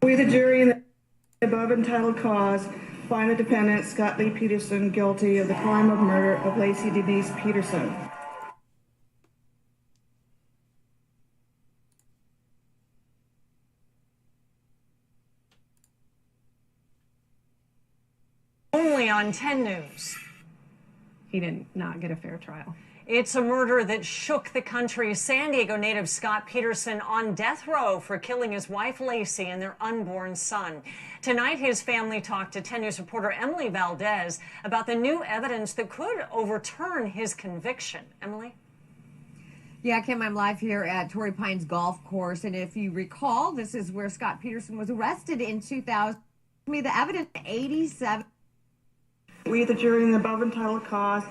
We, the jury, in the above entitled cause, find the defendant, Scott Lee Peterson, guilty of the crime of murder of Laci Denise Peterson. Only on 10 News. He did not get a fair trial. It's a murder that shook the country. San Diego native Scott Peterson on death row for killing his wife Laci and their unborn son. Tonight, his family talked to 10 News reporter Emily Valdez about the new evidence that could overturn his conviction. Emily? Yeah, Kim, I'm live here at Torrey Pines Golf Course, and if you recall, this is where Scott Peterson was arrested in 2000. The evidence, 87. We, the jury, in the above entitled cause.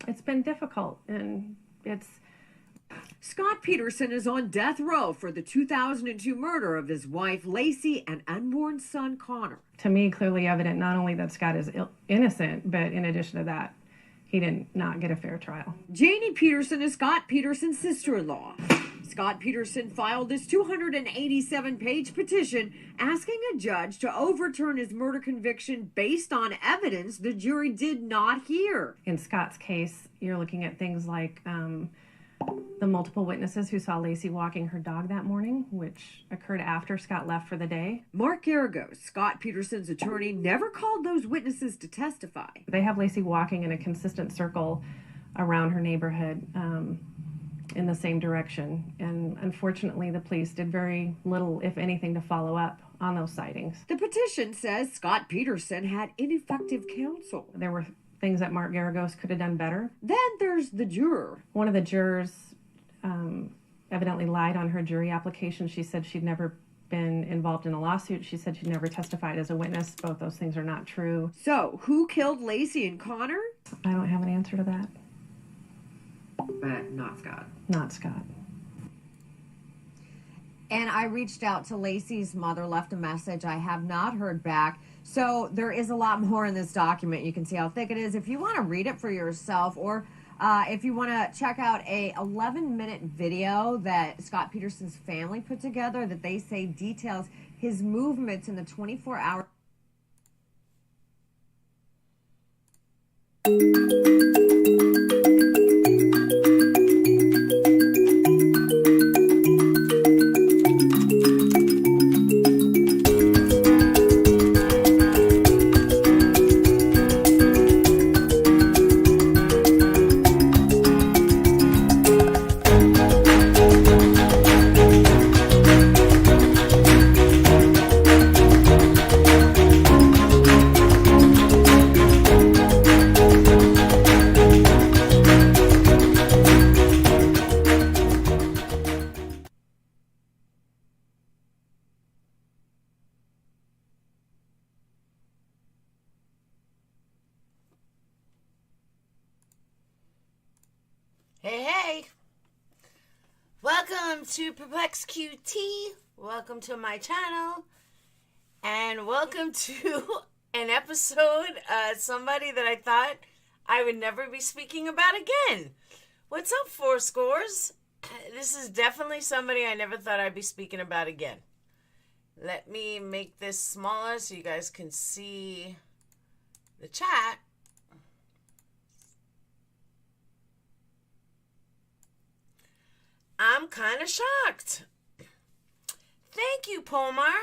It's been difficult, and it's... Scott Peterson is on death row for the 2002 murder of his wife, Laci, and unborn son, Connor. To me, clearly evident not only that Scott is innocent, but in addition to that, he did not get a fair trial. Janie Peterson is Scott Peterson's sister-in-law. Scott Peterson filed this 287-page petition asking a judge to overturn his murder conviction based on evidence the jury did not hear. In Scott's case, you're looking at things like the multiple witnesses who saw Laci walking her dog that morning, which occurred after Scott left for the day. Mark Garagos, Scott Peterson's attorney, never called those witnesses to testify. They have Laci walking in a consistent circle around her neighborhood in the same direction. And unfortunately, the police did very little, if anything, to follow up on those sightings. The petition says Scott Peterson had ineffective counsel. There were things that Mark Garagos could have done better. Then there's the juror. One of the jurors evidently lied on her jury application. She said she'd never been involved in a lawsuit. She said she'd never testified as a witness. Both those things are not true. So, who killed Laci and Connor? I don't have an answer to that. But not Scott. Not Scott. And I reached out to Laci's mother, left a message. I have not heard back. So there is a lot more in this document. You can see how thick it is. If you want to read it for yourself, or if you want to check out a 11-minute video that Scott Peterson's family put together that they say details his movements in the 24 hours. Hey, welcome to PurplexedQT, welcome to my channel, and welcome to an episode, somebody that I thought I would never be speaking about again. What's up, Fourscores? This is definitely somebody I never thought I'd be speaking about again. Let me make this smaller so you guys can see the chat. I'm kind of shocked. Thank you, Pomar.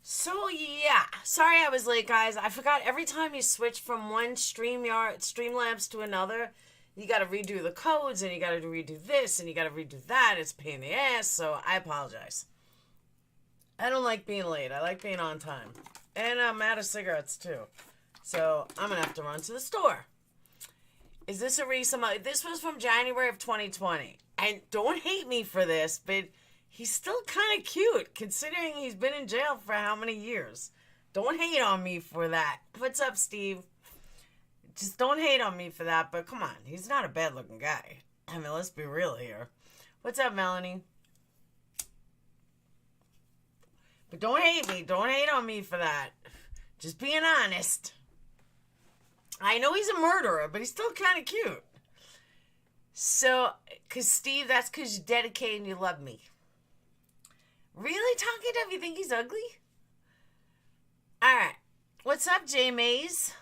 So, yeah. Sorry I was late, guys. I forgot every time you switch from one Streamlabs to another, you got to redo the codes, and you got to redo this, and you got to redo that. It's a pain in the ass, so I apologize. I don't like being late. I like being on time. And I'm out of cigarettes, too. So, I'm going to have to run to the store. Is this a recent? This was from January of 2020. And don't hate me for this, but he's still kind of cute, considering he's been in jail for how many years. Don't hate on me for that. What's up, Steve? Just don't hate on me for that, but come on. He's not a bad-looking guy. I mean, let's be real here. What's up, Melanie? But don't hate me. Don't hate on me for that. Just being honest. I know he's a murderer, but he's still kind of cute. So, because Steve, that's because you're dedicated and you love me. Really, Talking Dove? You think he's ugly? All right. What's up, J Mays?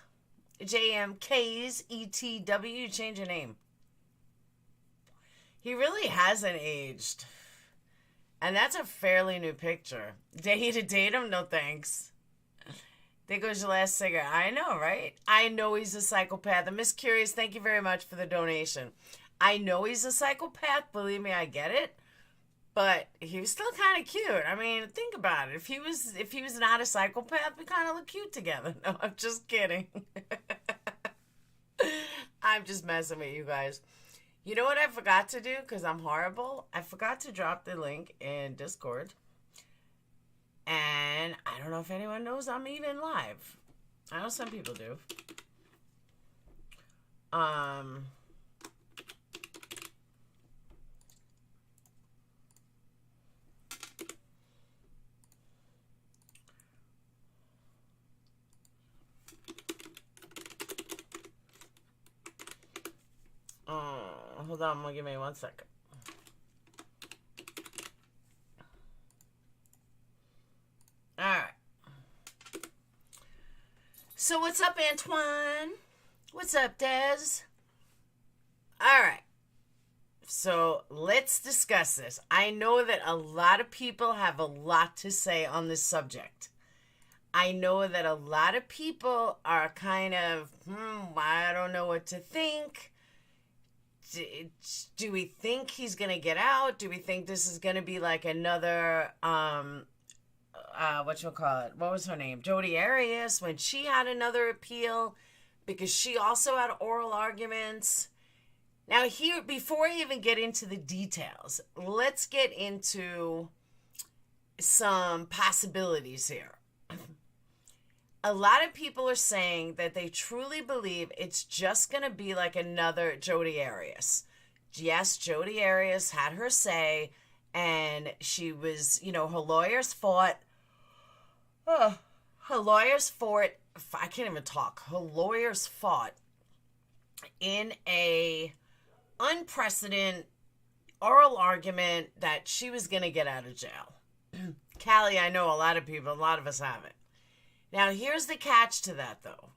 JMKs ETW. Change your name. He really hasn't aged. And that's a fairly new picture. Dare you to date him? No thanks. There goes your last cigarette. I know, right? I know he's a psychopath. And Miss Curious, thank you very much for the donation. I know he's a psychopath. Believe me, I get it. But he was still kind of cute. I mean, think about it. If he was not a psychopath, we kind of look cute together. No, I'm just kidding. I'm just messing with you guys. You know what I forgot to do? Because I'm horrible. I forgot to drop the link in Discord. And I don't know if anyone knows I'm even live. I know some people do. Hold on, give me 1 second. All right. So what's up, Antoine? What's up, Des? All right. So let's discuss this. I know that a lot of people have a lot to say on this subject. I know that a lot of people are kind of, I don't know what to think. Do we think he's going to get out? Do we think this is going to be like another, whatchamacallit? What was her name? Jodi Arias, when she had another appeal because she also had oral arguments. Now here, before I even get into the details, let's get into some possibilities here. A lot of people are saying that they truly believe it's just going to be like another Jodi Arias. Yes, Jodi Arias had her say, and she was, her lawyers fought. Her lawyers fought. I can't even talk. Her lawyers fought in a unprecedented oral argument that she was going to get out of jail. Callie, I know a lot of us haven't. Now, here's the catch to that, though.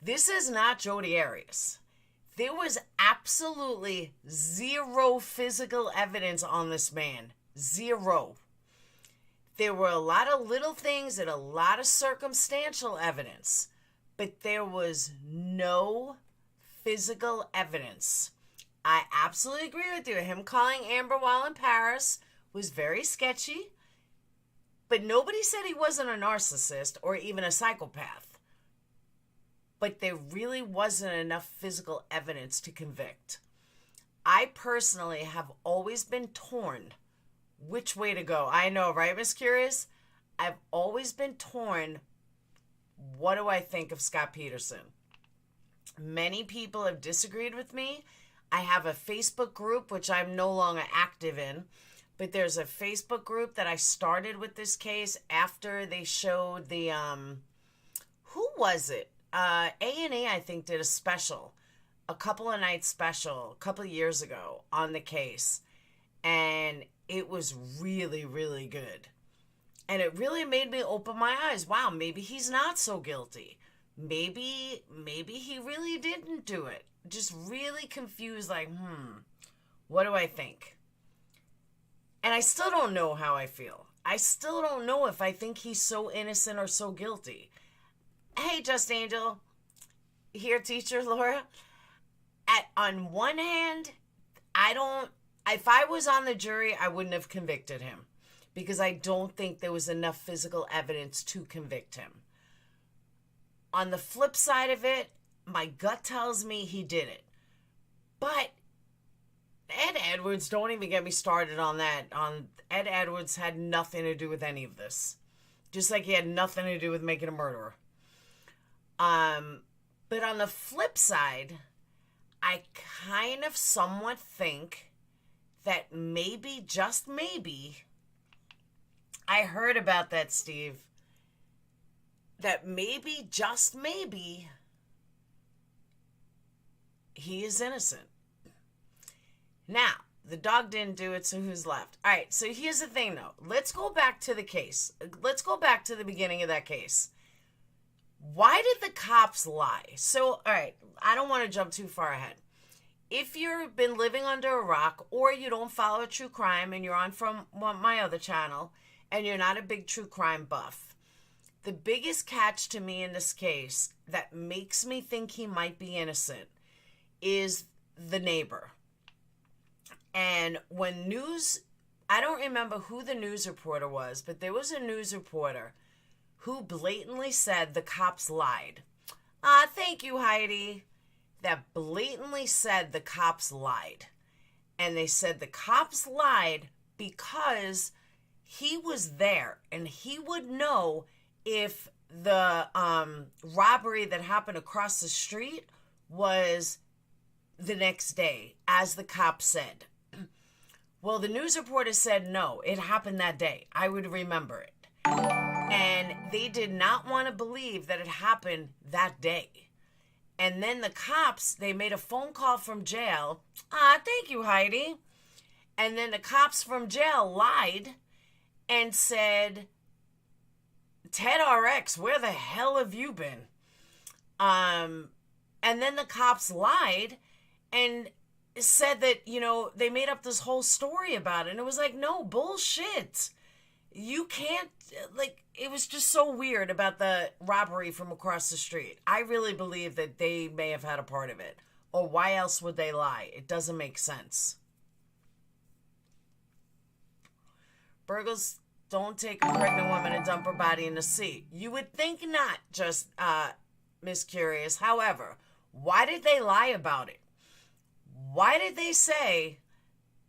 This is not Jodi Arias. There was absolutely zero physical evidence on this man. Zero. There were a lot of little things and a lot of circumstantial evidence, but there was no physical evidence. I absolutely agree with you. Him calling Amber while in Paris was very sketchy. But nobody said he wasn't a narcissist or even a psychopath. But there really wasn't enough physical evidence to convict. I personally have always been torn which way to go. I know, right, Miss Curious? I've always been torn. What do I think of Scott Peterson? Many people have disagreed with me. I have a Facebook group, which I'm no longer active in. But there's a Facebook group that I started with this case after they showed the, who was it? A&E, I think, did a special, a couple of nights special, a couple of years ago on the case. And it was really, really good. And it really made me open my eyes. Wow, maybe he's not so guilty. Maybe he really didn't do it. Just really confused, like, what do I think? And I still don't know how I feel. I still don't know if I think he's so innocent or so guilty. Hey, Just Angel. Here, teacher Laura. On one hand, if I was on the jury, I wouldn't have convicted him. Because I don't think there was enough physical evidence to convict him. On the flip side of it, my gut tells me he did it. But Ed Edwards, don't even get me started on that. Ed Edwards had nothing to do with any of this. Just like he had nothing to do with making a murderer. But on the flip side, I kind of somewhat think that maybe, just maybe, I heard about that, Steve, that maybe, just maybe, he is innocent. Now, The dog didn't do it, so who's left? All right, so here's the thing, though. Let's go back to the case. Let's go back to the beginning of that case. Why did the cops lie? So, all right, I don't want to jump too far ahead. If you've been living under a rock or you don't follow true crime and you're on from my other channel and you're not a big true crime buff, the biggest catch to me in this case that makes me think he might be innocent is the neighbor. And when news, I don't remember who the news reporter was, but there was a news reporter who blatantly said the cops lied. Thank you, Heidi. That blatantly said the cops lied. And they said the cops lied because he was there and he would know if the robbery that happened across the street was the next day, as the cops said. Well, the news reporter said, no, it happened that day. I would remember it. And they did not want to believe that it happened that day. And then the cops, they made a phone call from jail. Thank you, Heidi. And then the cops from jail lied and said, Ted RX, where the hell have you been? And then the cops lied and said that, they made up this whole story about it. And it was like, no, bullshit. You can't, it was just so weird about the robbery from across the street. I really believe that they may have had a part of it. Or why else would they lie? It doesn't make sense. Burgles don't take a pregnant woman and dump her body in the sea. You would think not, just Miss Curious. However, why did they lie about it? Why did they say,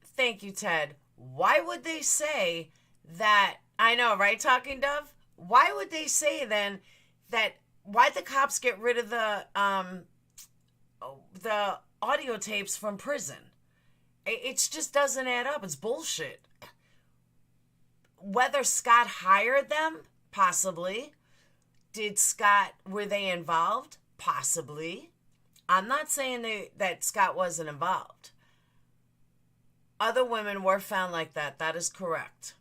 thank you, Ted, why would they say that, I know, right, Talking Dove? Why would they say then that, why'd the cops get rid of the audio tapes from prison? It just doesn't add up. It's bullshit. Whether Scott hired them, possibly. Were they involved? Possibly. I'm not saying that Scott wasn't involved. Other women were found like that. That is correct.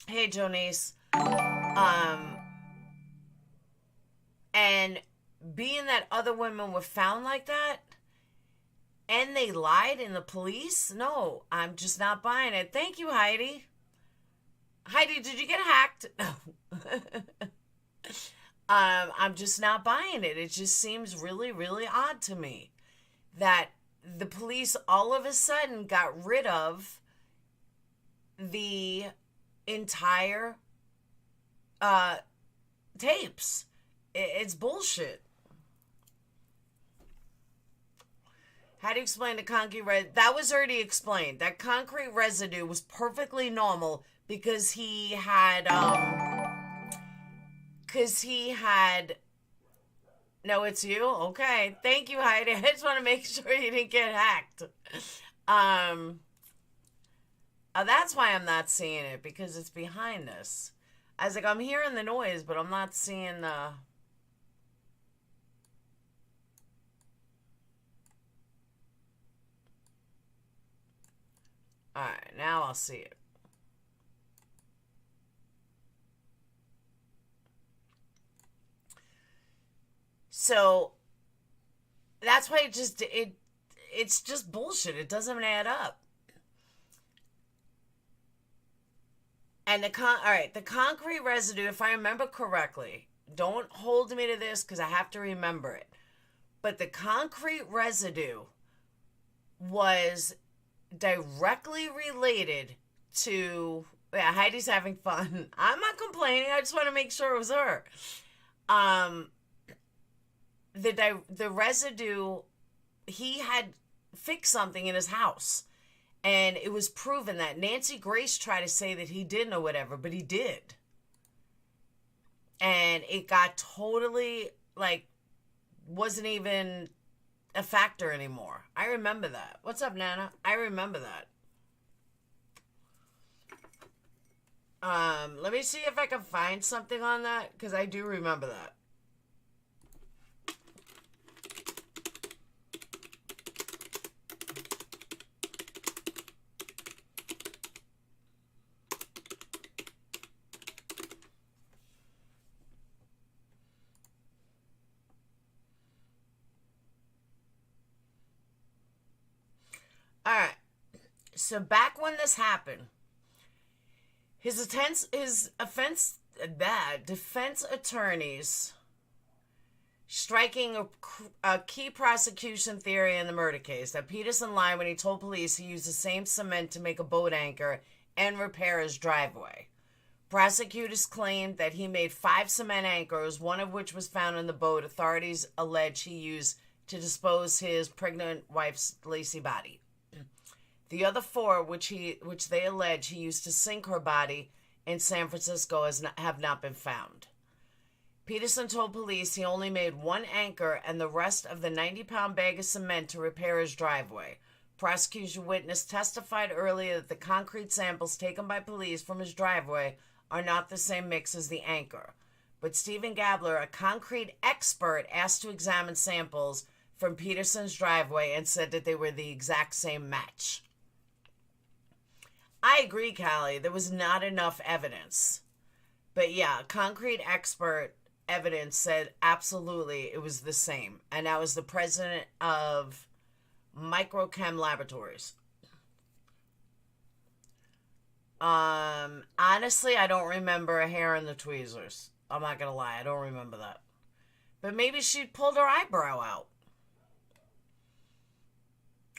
Hey, Jonice. And being that other women were found like that, and they lied in the police? No, I'm just not buying it. Thank you, Heidi. Heidi, did you get hacked? I'm just not buying it. It just seems really, really odd to me that the police all of a sudden got rid of the entire tapes. It's bullshit. How do you explain the concrete that was already explained. That concrete residue was perfectly normal because he had no, it's you? Okay. Thank you, Heidi. I just want to make sure you didn't get hacked. That's why I'm not seeing it, because it's behind this. I was like, I'm hearing the noise, but I'm not seeing the... Alright, now I'll see it. So, that's why it's just bullshit. It doesn't add up. And the concrete residue, if I remember correctly, don't hold me to this because I have to remember it, but the concrete residue was directly related to, yeah, Heidi's having fun. I'm not complaining. I just want to make sure it was her. The residue, he had fixed something in his house. And it was proven that Nancy Grace tried to say that he didn't or whatever, but he did. And it got totally, wasn't even a factor anymore. I remember that. What's up, Nana? I remember that. Let me see if I can find something on that, because I do remember that. So back when this happened, his defense attorneys striking a key prosecution theory in the murder case that Peterson lied when he told police he used the same cement to make a boat anchor and repair his driveway. Prosecutors claimed that he made 5 cement anchors, one of which was found in the boat authorities allege he used to dispose his pregnant wife's Laci body. The other 4, which they allege he used to sink her body in San Francisco, have not been found. Peterson told police he only made 1 anchor and the rest of the 90-pound bag of cement to repair his driveway. Prosecution witness testified earlier that the concrete samples taken by police from his driveway are not the same mix as the anchor. But Stephen Gabler, a concrete expert, asked to examine samples from Peterson's driveway and said that they were the exact same match. I agree, Callie. There was not enough evidence. But yeah, concrete expert evidence said absolutely it was the same. And that was the president of Microchem Laboratories. Honestly, I don't remember a hair in the tweezers. I'm not gonna lie, I don't remember that. But maybe she pulled her eyebrow out.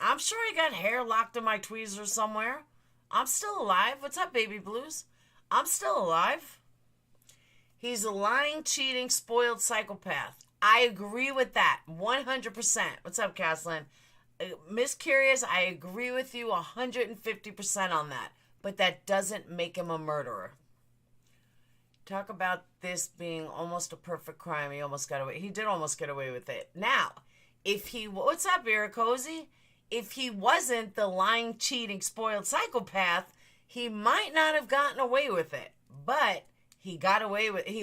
I'm sure I got hair locked in my tweezers somewhere. I'm still alive. What's up, Baby Blues? I'm still alive. He's a lying, cheating, spoiled psychopath. I agree with that 100%. What's up, Caslin? Miss Curious, I agree with you 150% on that. But that doesn't make him a murderer. Talk about this being almost a perfect crime. He almost got away. He did almost get away with it. Now, if he... What's up, Iracozy? If he wasn't the lying, cheating, spoiled psychopath, he might not have gotten away with it. But he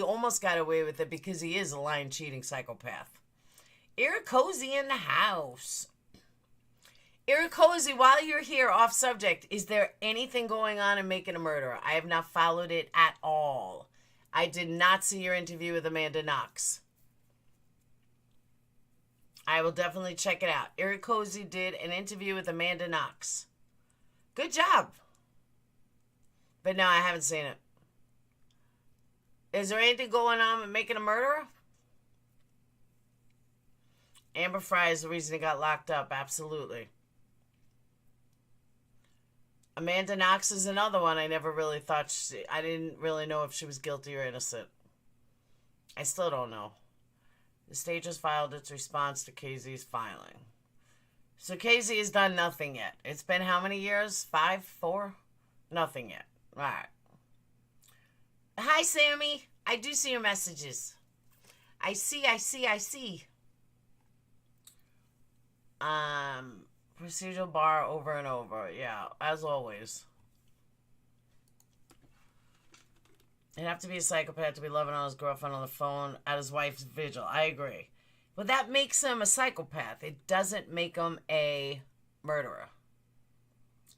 almost got away with it because he is a lying, cheating psychopath. Iracozy in the house. Iracozy, while you're here off subject, is there anything going on in Making a Murderer? I have not followed it at all. I did not see your interview with Amanda Knox. I will definitely check it out. Iracozy did an interview with Amanda Knox. Good job. But no, I haven't seen it. Is there anything going on with Making a Murderer? Amber Fry is the reason he got locked up. Absolutely. Amanda Knox is another one I never really thought I didn't really know if she was guilty or innocent. I still don't know. The state has filed its response to KZ's filing. So KZ has done nothing yet. It's been how many years? 5? 4? Nothing yet. All right. Hi, Sammy. I do see your messages. I see. Procedural bar over and over. Yeah, as always. You'd have to be a psychopath to be loving on his girlfriend on the phone at his wife's vigil. I agree. But that makes him a psychopath. It doesn't make him a murderer.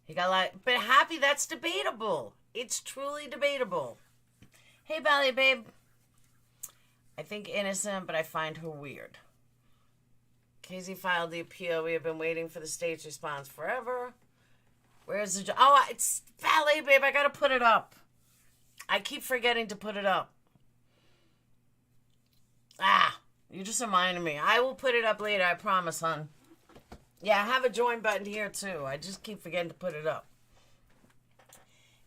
He got but Happy, that's debatable. It's truly debatable. Hey, Ballet Babe. I think innocent, but I find her weird. KZ filed the appeal. We have been waiting for the state's response forever. Where's the... Oh, it's Ballet Babe. I gotta put it up. I keep forgetting to put it up. You just reminded me. I will put it up later, I promise, hon. Yeah, I have a join button here, too. I just keep forgetting to put it up.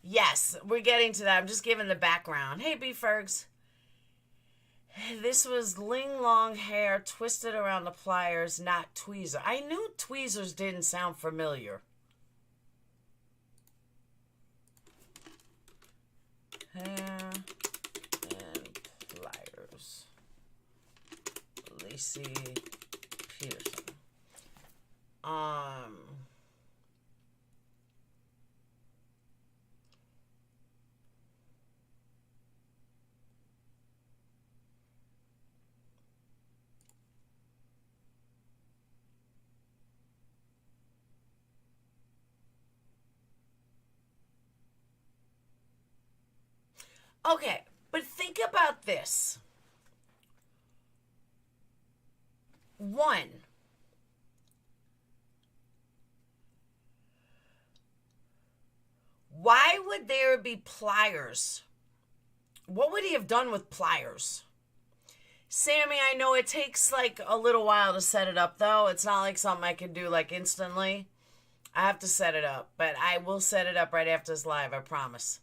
Yes, we're getting to that. I'm just giving the background. Hey, B-Fergs. This was Ling long hair twisted around the pliers, not tweezer. I knew tweezers didn't sound familiar. Hair and pliers. Laci Peterson. Okay, but think about this. 1, would there be pliers? What would he have done with pliers? Sammy, I know it takes like a little while to set it up, though. It's not like something I can do like instantly. I have to set it up, but I will set it up right after this live, I promise.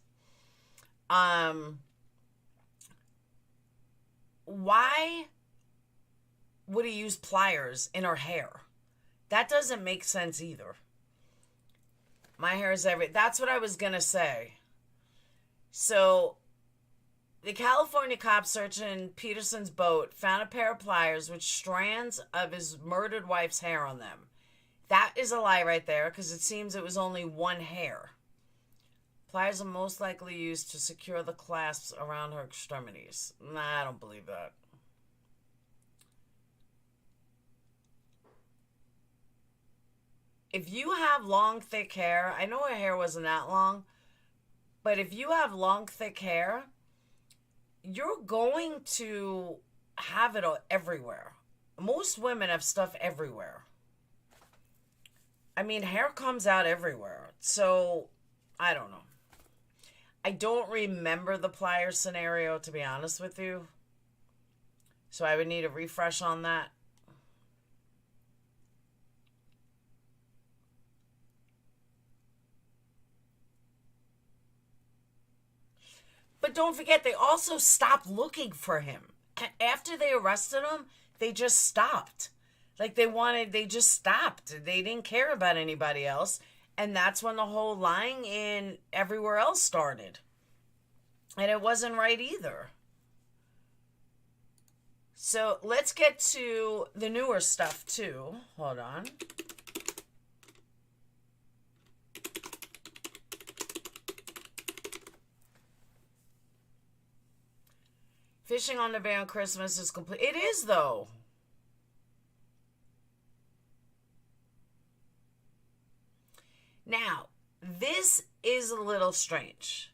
Why would he use pliers in her hair? That doesn't make sense either. My hair is that's what I was going to say. So, the California cops searching Peterson's boat found a pair of pliers with strands of his murdered wife's hair on them. That is a lie right there, because it seems it was only one hair. Pliers are most likely used to secure the clasps around her extremities. Nah, I don't believe that. If you have long, thick hair, I know her hair wasn't that long, but if you have long, thick hair, you're going to have it everywhere. Most women have stuff everywhere. I mean, hair comes out everywhere. So, I don't know. I don't remember the pliers scenario, to be honest with you. So I would need a refresh on that. But don't forget, they also stopped looking for him. After they arrested him, they just stopped. Like they just stopped. They didn't care about anybody else. And that's when the whole lying in everywhere else started. And it wasn't right either. So let's get to the newer stuff too. Hold on. Fishing on the Bay on Christmas is complete. It is, though. Now, this is a little strange.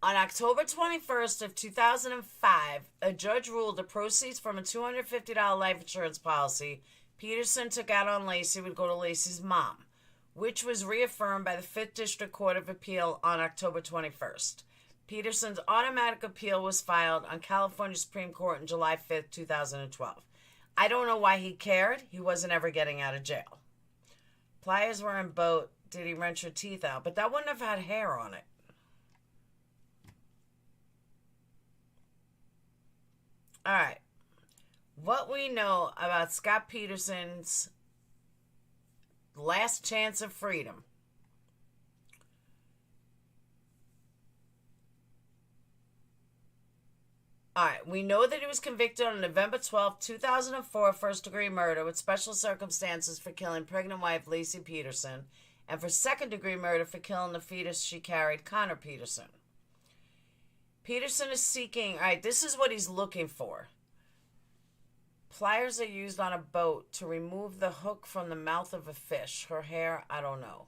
On October 21st of 2005, a judge ruled the proceeds from a $250 life insurance policy Peterson took out on Laci would go to Laci's mom, which was reaffirmed by the 5th District Court of Appeal on October 21st. Peterson's automatic appeal was filed on California Supreme Court on July 5th, 2012. I don't know why he cared. He wasn't ever getting out of jail. Pliers were in boat. Did he wrench her teeth out? But that wouldn't have had hair on it. All right. What we know about Scott Peterson's last chance of freedom. All right, we know that he was convicted on November 12, 2004, first-degree murder with special circumstances for killing pregnant wife Laci Peterson and for second-degree murder for killing the fetus she carried, Connor Peterson. Peterson is seeking, all right, this is what he's looking for. Pliers are used on a boat to remove the hook from the mouth of a fish. Her hair, I don't know.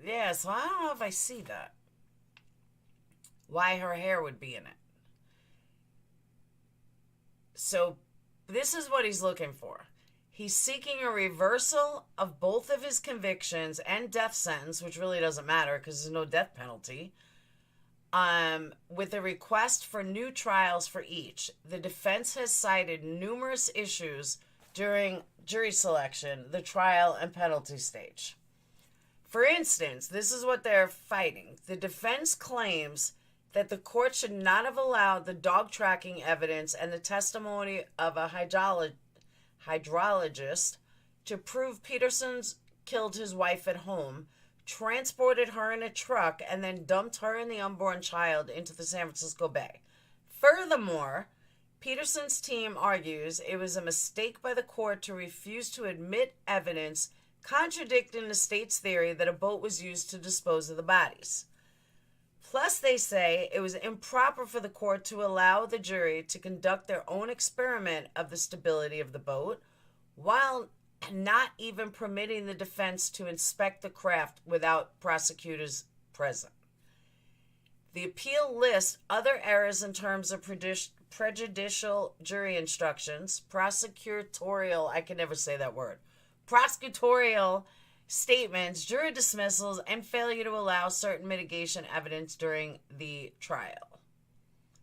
Yeah, so I don't know if I see that. Why her hair would be in it. So, this is what he's looking for. He's seeking a reversal of both of his convictions and death sentence, which really doesn't matter because there's no death penalty, with a request for new trials for each. The defense has cited numerous issues during jury selection, the trial, and penalty stage. For instance, this is what they're fighting. The defense claims that the court should not have allowed the dog tracking evidence and the testimony of a hydrologist to prove Peterson's killed his wife at home, transported her in a truck, and then dumped her and the unborn child into the San Francisco Bay. Furthermore, Peterson's team argues it was a mistake by the court to refuse to admit evidence contradicting the state's theory that a boat was used to dispose of the bodies. Plus, they say it was improper for the court to allow the jury to conduct their own experiment of the stability of the boat, while not even permitting the defense to inspect the craft without prosecutors present. The appeal lists other errors in terms of prejudicial jury instructions, prosecutorial, I can never say that word, prosecutorial statements, jury dismissals, and failure to allow certain mitigation evidence during the trial,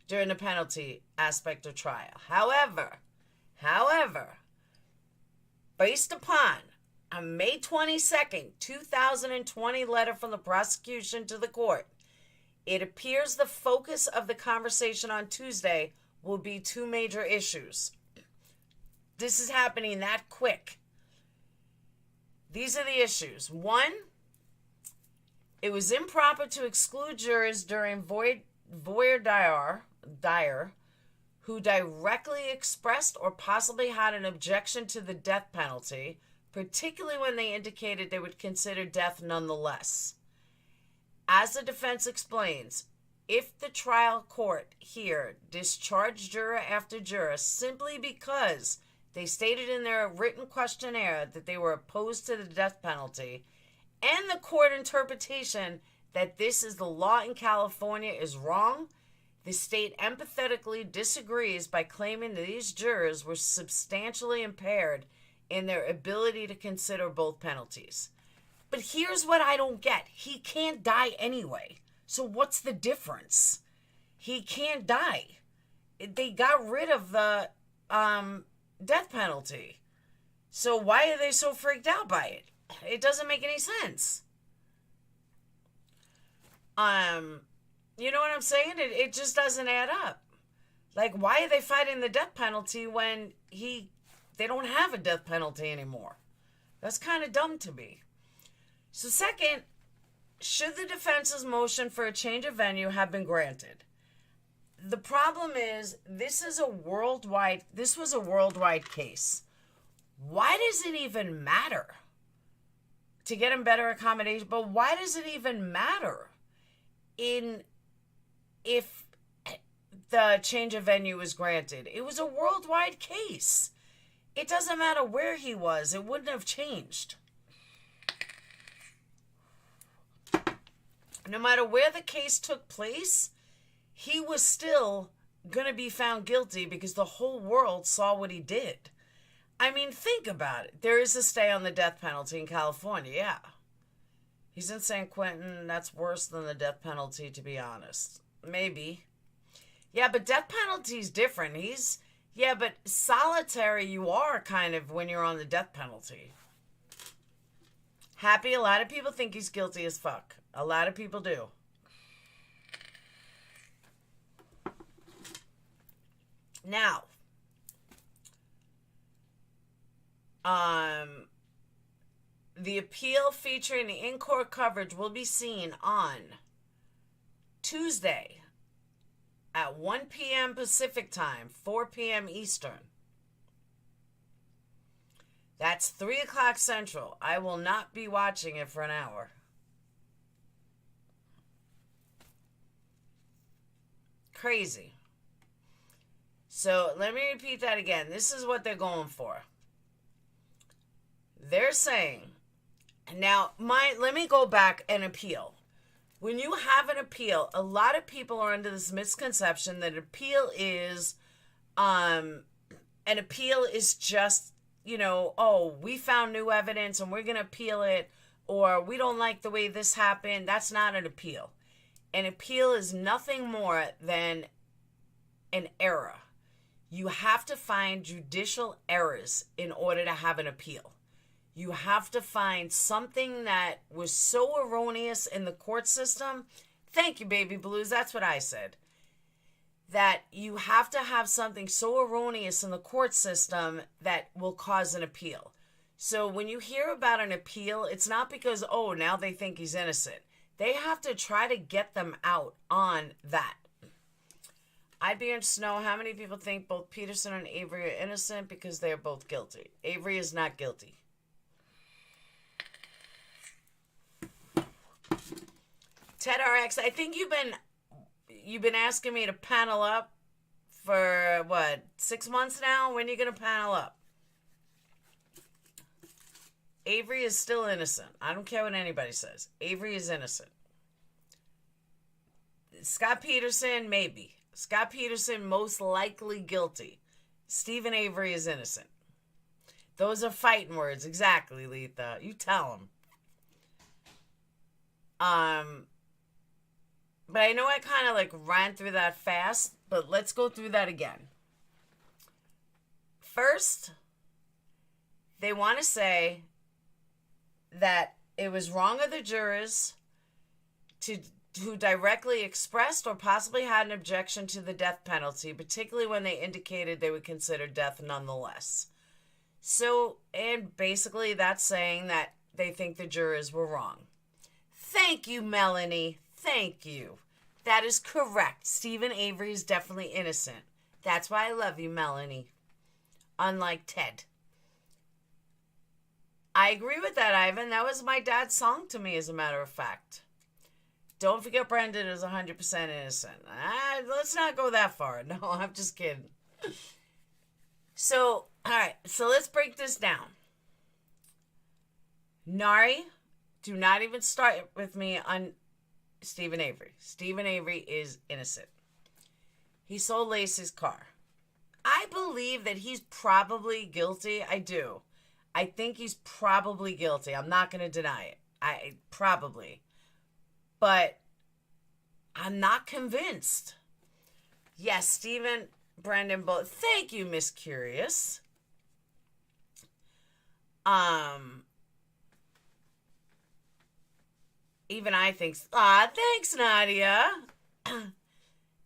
during the penalty aspect of trial. However, based upon a May 22nd, 2020 letter from the prosecution to the court, it appears the focus of the conversation on Tuesday will be two major issues. This is happening that quick. These are the issues. One, it was improper to exclude jurors during voir dire who directly expressed or possibly had an objection to the death penalty, particularly when they indicated they would consider death nonetheless. As the defense explains, if the trial court here discharged juror after juror simply because they stated in their written questionnaire that they were opposed to the death penalty, and the court interpretation that this is the law in California is wrong, the state empathetically disagrees by claiming that these jurors were substantially impaired in their ability to consider both penalties. But here's what I don't get. He can't die anyway. So what's the difference? He can't die. They got rid of the death penalty. So why are they so freaked out by it? It doesn't make any sense. You know what I'm saying? It just doesn't add up. Like, why are they fighting the death penalty when they don't have a death penalty anymore? That's kind of dumb to me. So second, should the defense's motion for a change of venue have been granted? The problem is this was a worldwide case. Why does it even matter to get him better accommodation? But why does it even matter if the change of venue was granted? It was a worldwide case. It doesn't matter where he was. It wouldn't have changed. No matter where the case took place, he was still going to be found guilty because the whole world saw what he did. I mean, think about it. There is a stay on the death penalty in California, yeah. He's in San Quentin. That's worse than the death penalty, to be honest. Maybe. Yeah, but death penalty is different. But solitary you are kind of when you're on the death penalty. Happy, a lot of people think he's guilty as fuck. A lot of people do. Now, the appeal featuring the in-court coverage will be seen on Tuesday at 1 p.m. Pacific time, 4 p.m. Eastern. That's 3 o'clock Central. I will not be watching it for an hour. Crazy. So let me repeat that again. This is what they're going for. They're saying, now let me go back and appeal. When you have an appeal, a lot of people are under this misconception that appeal is just, oh, we found new evidence and we're going to appeal it, or we don't like the way this happened. That's not an appeal. An appeal is nothing more than an error. You have to find judicial errors in order to have an appeal. You have to find something that was so erroneous in the court system. Thank you, Baby Blues. That's what I said. That you have to have something so erroneous in the court system that will cause an appeal. So when you hear about an appeal, it's not because, oh, now they think he's innocent. They have to try to get them out on that. I'd be interested to know how many people think both Peterson and Avery are innocent because they are both guilty. Avery is not guilty. Ted RX, I think you've been asking me to panel up for, 6 months now? When are you going to panel up? Avery is still innocent. I don't care what anybody says. Avery is innocent. Scott Peterson, maybe. Scott Peterson, most likely guilty. Stephen Avery is innocent. Those are fighting words. Exactly, Letha. You tell him. But I know I kind of like ran through that fast, but let's go through that again. First, they want to say that it was wrong of the jurors who directly expressed or possibly had an objection to the death penalty, particularly when they indicated they would consider death nonetheless. So, and basically that's saying that they think the jurors were wrong. Thank you, Melanie. Thank you. That is correct. Stephen Avery is definitely innocent. That's why I love you, Melanie. Unlike Ted. I agree with that, Ivan. That was my dad's song to me, as a matter of fact. Don't forget Brendan is 100% innocent. Let's not go that far. No, I'm just kidding. So, all right. So let's break this down. Nari, do not even start with me on Stephen Avery. Stephen Avery is innocent. He sold Laci's car. I believe that he's probably guilty. I do. I think he's probably guilty. I'm not going to deny it. Probably. But I'm not convinced. Yes, Stephen, Brendan, both. Thank you, Miss Curious. Even I think, thanks, Nadia.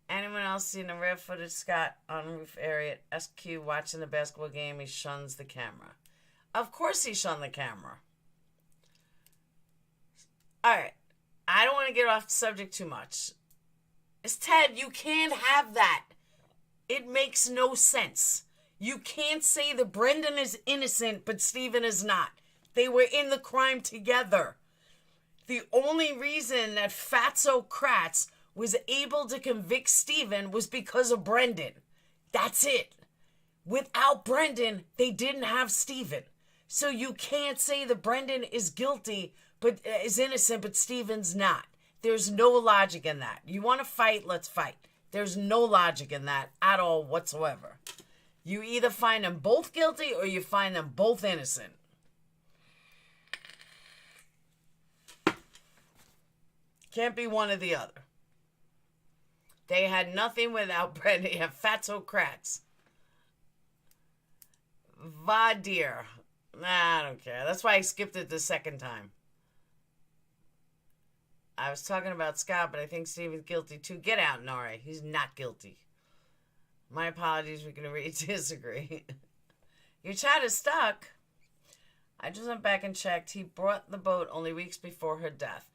Anyone else seen a rare footage Scott on roof area at SQ watching the basketball game? He shuns the camera. Of course he shunned the camera. All right. I don't want to get off the subject too much. It's Ted, you can't have that. It makes no sense. You can't say that Brendan is innocent, but Stephen is not. They were in the crime together. The only reason that Fatso Kratz was able to convict Stephen was because of Brendan. That's it. Without Brendan, they didn't have Stephen. So you can't say that Brendan is guilty, but is innocent, but Stephen's not. There's no logic in that. You want to fight, let's fight. There's no logic in that at all whatsoever. You either find them both guilty or you find them both innocent. Can't be one or the other. They had nothing without Brendan. You have Fatso Kratz. Vadir. Nah, I don't care. That's why I skipped it the second time. I was talking about Scott, but I think Stephen's guilty too. Get out, Nari. He's not guilty. My apologies. We can agree to disagree. Your chat is stuck. I just went back and checked. He brought the boat only weeks before her death.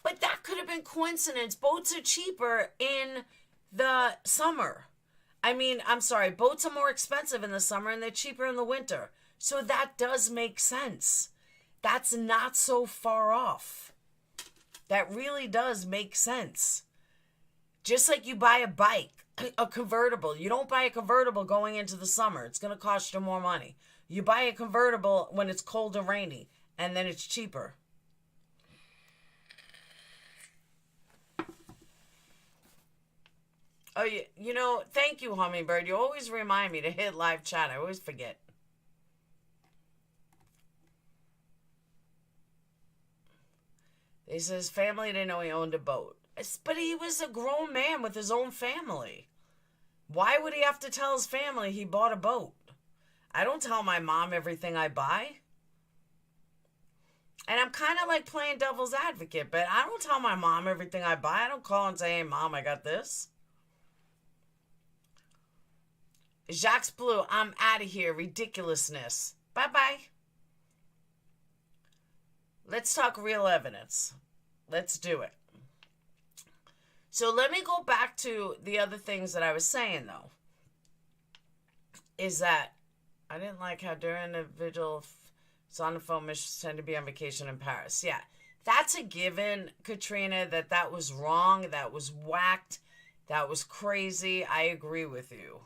But that could have been coincidence. Boats are cheaper in the summer. I mean, I'm sorry. Boats are more expensive in the summer and they're cheaper in the winter. So that does make sense. That's not so far off. That really does make sense. Just like you buy a bike, a convertible. You don't buy a convertible going into the summer. It's going to cost you more money. You buy a convertible when it's cold and rainy, and then it's cheaper. Oh, you know, thank you, Hummingbird. You always remind me to hit live chat. I always forget. He says family didn't know he owned a boat. But he was a grown man with his own family. Why would he have to tell his family he bought a boat? I don't tell my mom everything I buy. And I'm kind of like playing devil's advocate, but I don't tell my mom everything I buy. I don't call and say, hey, Mom, I got this. Jacques Blue, I'm out of here. Ridiculousness. Bye-bye. Let's talk real evidence. Let's do it. So let me go back to the other things that I was saying, though. Is that I didn't like how during the vigil, it's on the phone, missions tend to be on vacation in Paris. Yeah, that's a given, Katrina, that was wrong, that was whacked, that was crazy. I agree with you.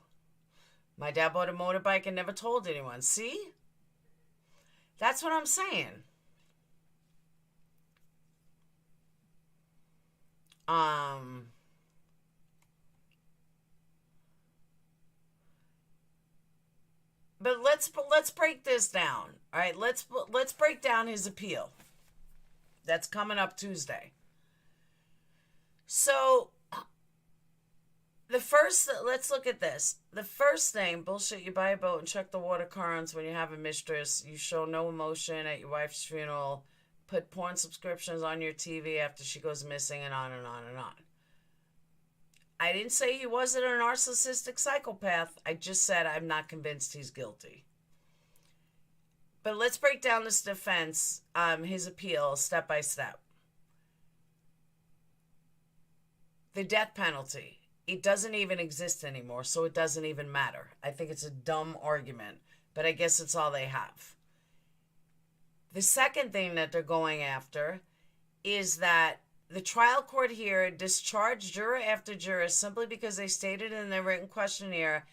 My dad bought a motorbike and never told anyone. See? That's what I'm saying. let's break this down. All right, let's break down his appeal. That's coming up Tuesday. So let's look at this. The first thing, bullshit, you buy a boat and check the water currents when you have a mistress. You show no emotion at your wife's funeral. Put porn subscriptions on your TV after she goes missing, and on and on and on. I didn't say he wasn't a narcissistic psychopath. I just said I'm not convinced he's guilty. But let's break down this defense, his appeal, step by step. The death penalty. It doesn't even exist anymore, so it doesn't even matter. I think it's a dumb argument, but I guess it's all they have. The second thing that they're going after is that the trial court here discharged juror after juror simply because they stated in their written questionnaire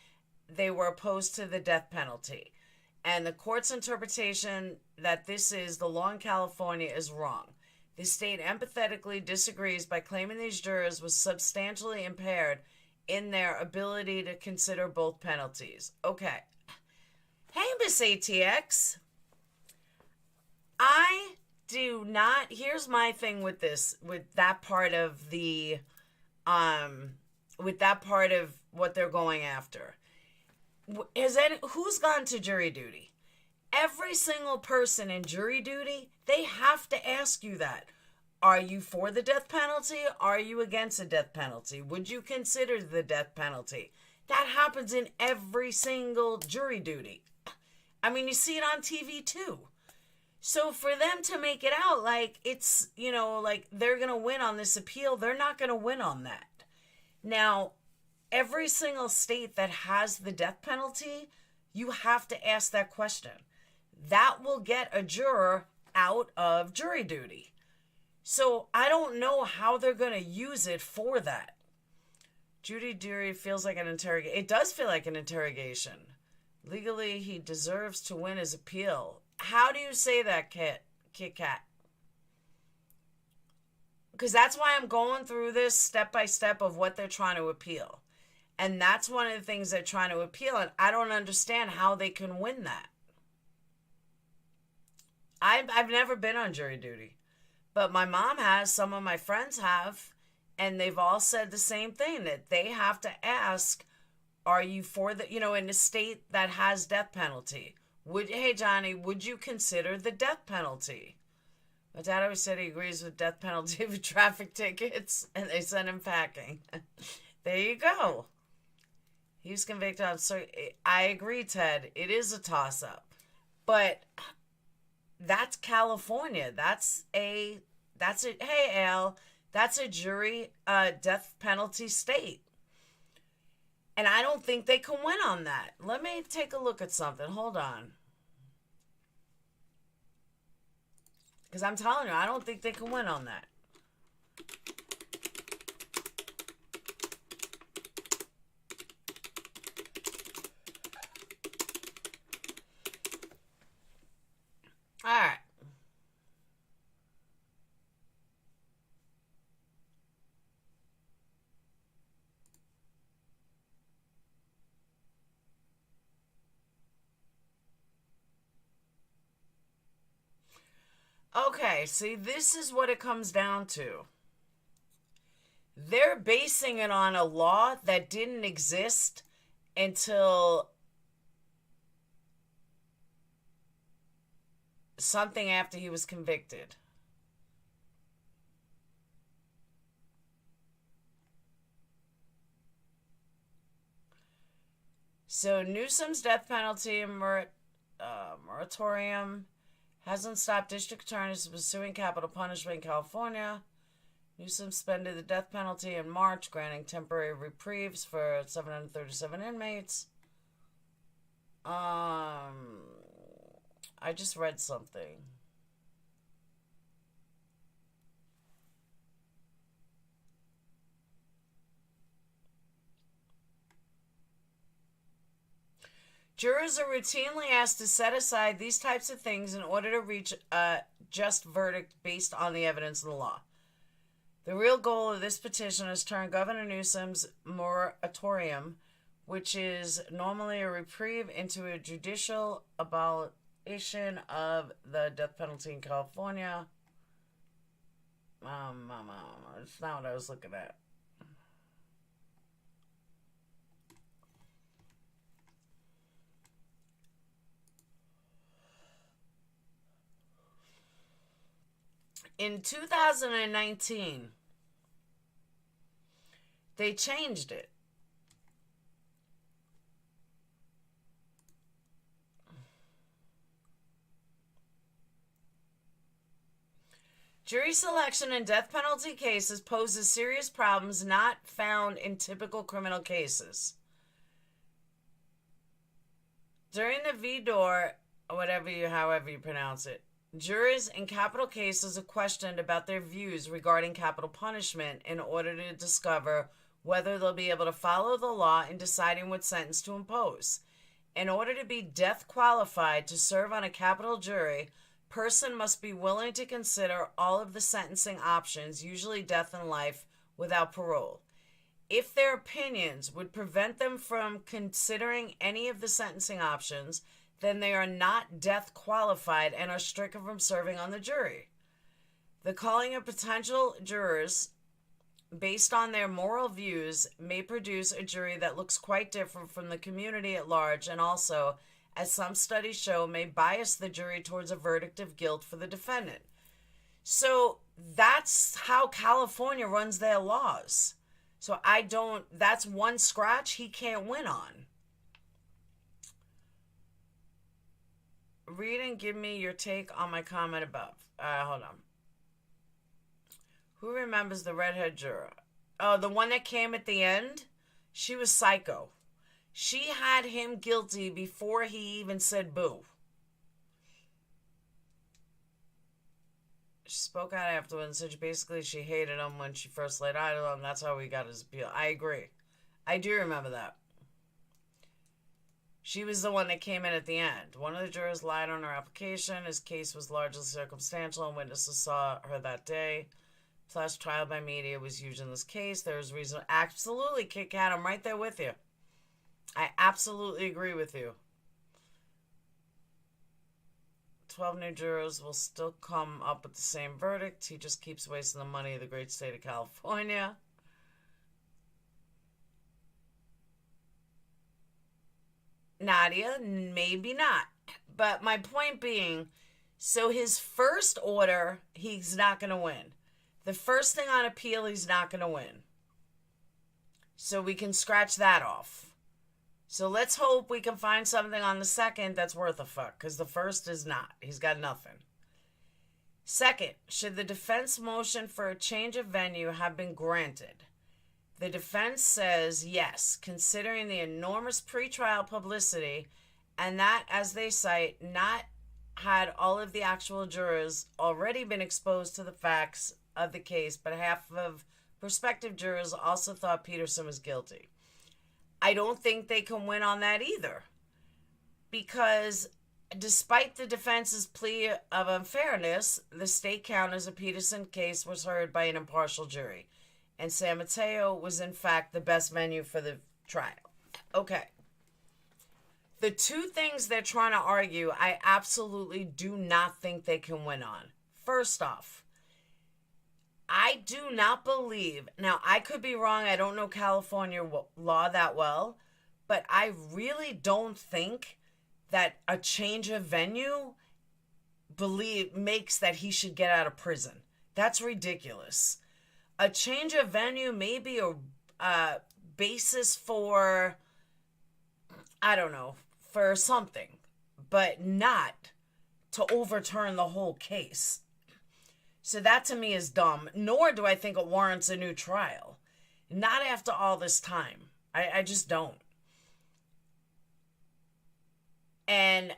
they were opposed to the death penalty. And the court's interpretation that this is the law in California is wrong. The state empathetically disagrees by claiming these jurors was substantially impaired in their ability to consider both penalties. Okay. Hey, Miss ATX. I do not, here's my thing with this, with that part of what they're going after. Who's gone to jury duty? Every single person in jury duty, they have to ask you that. Are you for the death penalty? Are you against the death penalty? Would you consider the death penalty? That happens in every single jury duty. I mean, you see it on TV too. So for them to make it out like it's, like they're going to win on this appeal, they're not going to win on that. Now, every single state that has the death penalty, you have to ask that question. That will get a juror out of jury duty. So I don't know how they're going to use it for that. Judy Dury feels like an interrogation. It does feel like an interrogation. Legally, he deserves to win his appeal. How do you say that, Kit Kat? Because that's why I'm going through this step by step of what they're trying to appeal. And that's one of the things they're trying to appeal. And I don't understand how they can win that. I've never been on jury duty. But my mom has, some of my friends have, and they've all said the same thing, that they have to ask, are you for the, in a state that has death penalty? Hey, Johnny, would you consider the death penalty? My dad always said he agrees with death penalty for traffic tickets, and they sent him packing. There you go. He was convicted on, so I agree, Ted. It is a toss-up. But that's California. Hey, Al, that's a jury death penalty state. And I don't think they can win on that. Let me take a look at something. Hold on. Because I'm telling you, I don't think they can win on that. All right. Okay, see, this is what it comes down to. They're basing it on a law that didn't exist until something after he was convicted. So Newsom's death penalty moratorium hasn't stopped district attorneys from pursuing capital punishment in California. Newsom suspended the death penalty in March, granting temporary reprieves for 737 inmates. I just read something. Jurors are routinely asked to set aside these types of things in order to reach a just verdict based on the evidence in the law. The real goal of this petition is to turn Governor Newsom's moratorium, which is normally a reprieve into a judicial abolition of the death penalty in California. It's not what I was looking at. In 2019, they changed it. Jury selection in death penalty cases poses serious problems not found in typical criminal cases. During the Vidor, however you pronounce it, jurors in capital cases are questioned about their views regarding capital punishment in order to discover whether they'll be able to follow the law in deciding what sentence to impose. In order to be death qualified to serve on a capital jury, person must be willing to consider all of the sentencing options, usually death and life, without parole. If their opinions would prevent them from considering any of the sentencing options, then they are not death qualified and are stricken from serving on the jury. The calling of potential jurors based on their moral views may produce a jury that looks quite different from the community at large, and also, as some studies show, may bias the jury towards a verdict of guilt for the defendant. So that's how California runs their laws. So that's one scratch he can't win on. Read and give me your take on my comment above. Hold on. Who remembers the redhead juror? Oh, the one that came at the end? She was psycho. She had him guilty before he even said boo. She spoke out afterwards and said basically she hated him when she first laid eyes on him. That's how he got his appeal. I agree. I do remember that. She was the one that came in at the end. One of the jurors lied on her application. His case was largely circumstantial, and witnesses saw her that day. Plus, trial by media was used in this case. There was reason. Absolutely, Kit Kat, I'm right there with you. I absolutely agree with you. 12 new jurors will still come up with the same verdict. He just keeps wasting the money of the great state of California. Nadia, maybe not. But my point being, so his first order, he's not going to win. The first thing on appeal, he's not going to win. So we can scratch that off. So let's hope we can find something on the second that's worth a fuck, because the first is not. He's got nothing. Second, should the defense motion for a change of venue have been granted? The defense says yes, considering the enormous pretrial publicity and that, as they cite, not had all of the actual jurors already been exposed to the facts of the case, but half of prospective jurors also thought Peterson was guilty. I don't think they can win on that either, because despite the defense's plea of unfairness, the state counters the Peterson case was heard by an impartial jury, and San Mateo was in fact the best venue for the trial. Okay. The two things they're trying to argue, I absolutely do not think they can win on. First off, I do not believe, now I could be wrong, I don't know California law that well, but I really don't think that a change of venue makes that he should get out of prison. That's ridiculous. A change of venue may be a basis for, I don't know, for something, but not to overturn the whole case. So that to me is dumb, nor do I think it warrants a new trial. Not after all this time. I just don't. And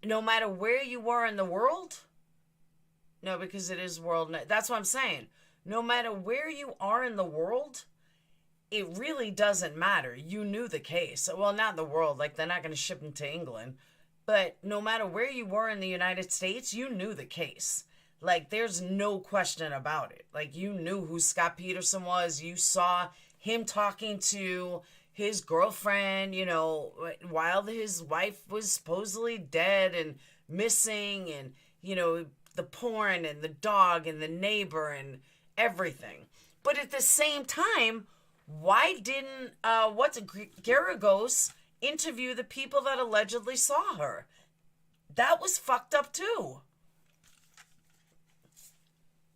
no matter where you were in the world, no, because it is world, that's what I'm saying. No matter where you are in the world, it really doesn't matter. You knew the case. Well, not in the world, like they're not going to ship him to England. But no matter where you were in the United States, you knew the case. Like, there's no question about it. Like, you knew who Scott Peterson was. You saw him talking to his girlfriend, you know, while his wife was supposedly dead and missing, and, you know, the porn and the dog and the neighbor and everything. But at the same time, why didn't Garagos interview the people that allegedly saw her? That was fucked up too.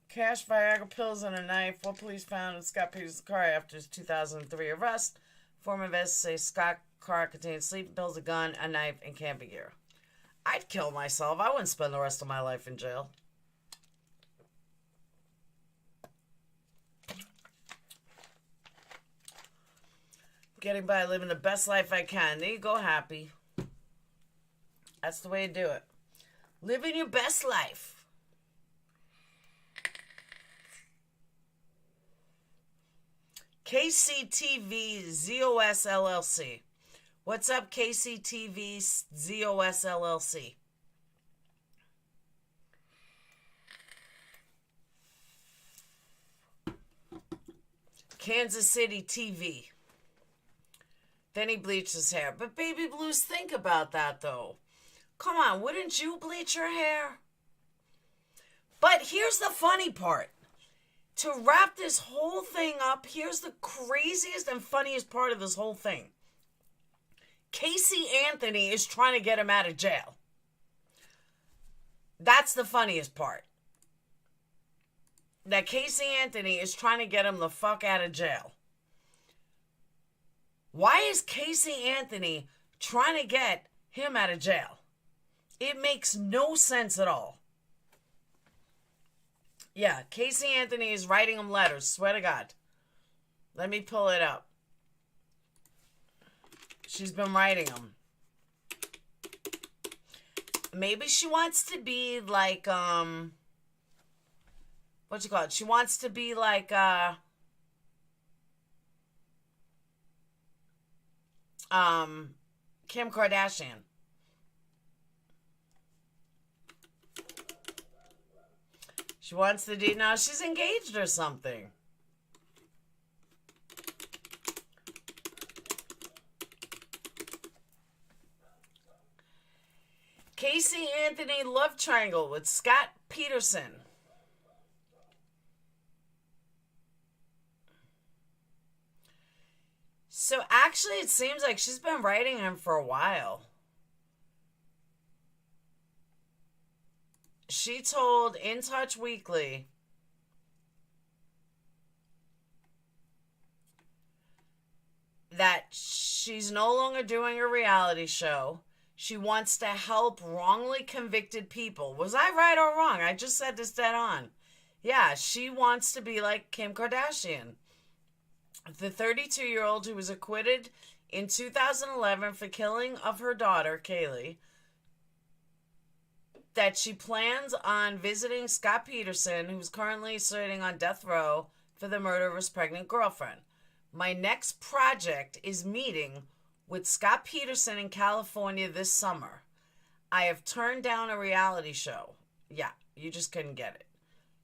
Cash, Viagra pills, and a knife. What police found in Scott Peterson's car after his 2003 arrest. Former investigators say Scott's car contained sleeping pills, a gun, a knife, and camping gear. I'd kill myself. I wouldn't spend the rest of my life in jail. Getting by, living the best life I can. There you go, happy. That's the way to do it. Living your best life. KCTV ZOS LLC. What's up, KCTV ZOS LLC? Kansas City TV. Then he bleached his hair. But Baby Blues, think about that, though. Come on, wouldn't you bleach your hair? But here's the funny part. To wrap this whole thing up, here's the craziest and funniest part of this whole thing. Casey Anthony is trying to get him out of jail. That's the funniest part. That Casey Anthony is trying to get him the fuck out of jail. Why is Casey Anthony trying to get him out of jail? It makes no sense at all. Yeah, Casey Anthony is writing him letters, swear to God. Let me pull it up. She's been writing them. Maybe she wants to be like, what you call it? She wants to be like, Kim Kardashian. She wants to do, now she's engaged or something. Casey Anthony love triangle with Scott Peterson. So actually it seems like she's been writing him for a while. She told In Touch Weekly that she's no longer doing a reality show. She wants to help wrongly convicted people. Was I right or wrong? I just said this dead on. Yeah, she wants to be like Kim Kardashian. The 32-year-old who was acquitted in 2011 for killing of her daughter, Kaylee, that she plans on visiting Scott Peterson, who's currently sitting on death row for the murder of his pregnant girlfriend. My next project is meeting with Scott Peterson in California this summer. I have turned down a reality show. Yeah, you just couldn't get it.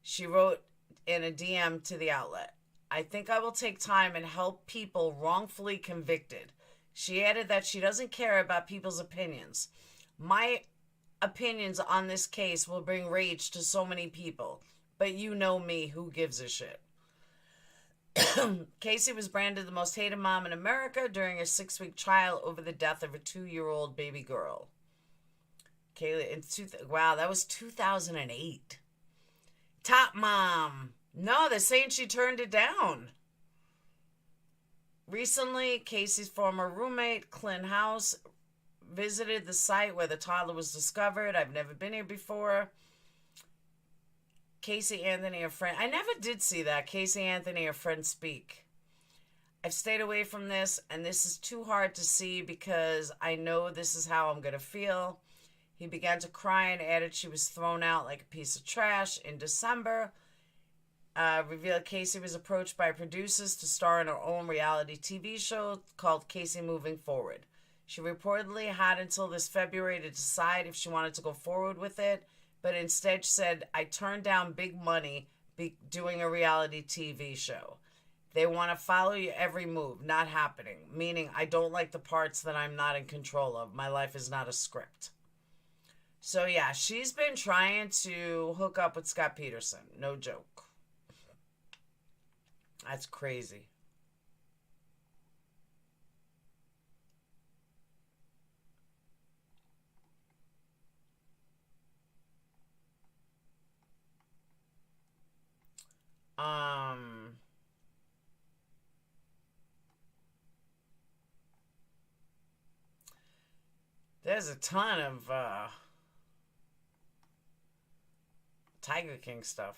She wrote in a DM to the outlet. I think I will take time and help people wrongfully convicted. She added that she doesn't care about people's opinions. My opinions on this case will bring rage to so many people, but you know me, who gives a shit? Casey was branded the most hated mom in America during a 6-week trial over the death of a 2-year-old baby girl. Kaylee, wow, that was 2008. Top mom. No, they're saying she turned it down. Recently, Casey's former roommate, Clint House, visited the site where the toddler was discovered. I've never been here before. Casey Anthony, a friend. I never did see that. Casey Anthony, a friend, speak. I've stayed away from this, and this is too hard to see because I know this is how I'm going to feel. He began to cry and added she was thrown out like a piece of trash. In December, revealed Casey was approached by producers to star in her own reality TV show called Casey Moving Forward. She reportedly had until this February to decide if she wanted to go forward with it, but instead said, I turned down big money doing a reality TV show. They want to follow your every move. Not happening. Meaning, I don't like the parts that I'm not in control of. My life is not a script. So, yeah, she's been trying to hook up with Scott Peterson. No joke. That's crazy. There's a ton of Tiger King stuff.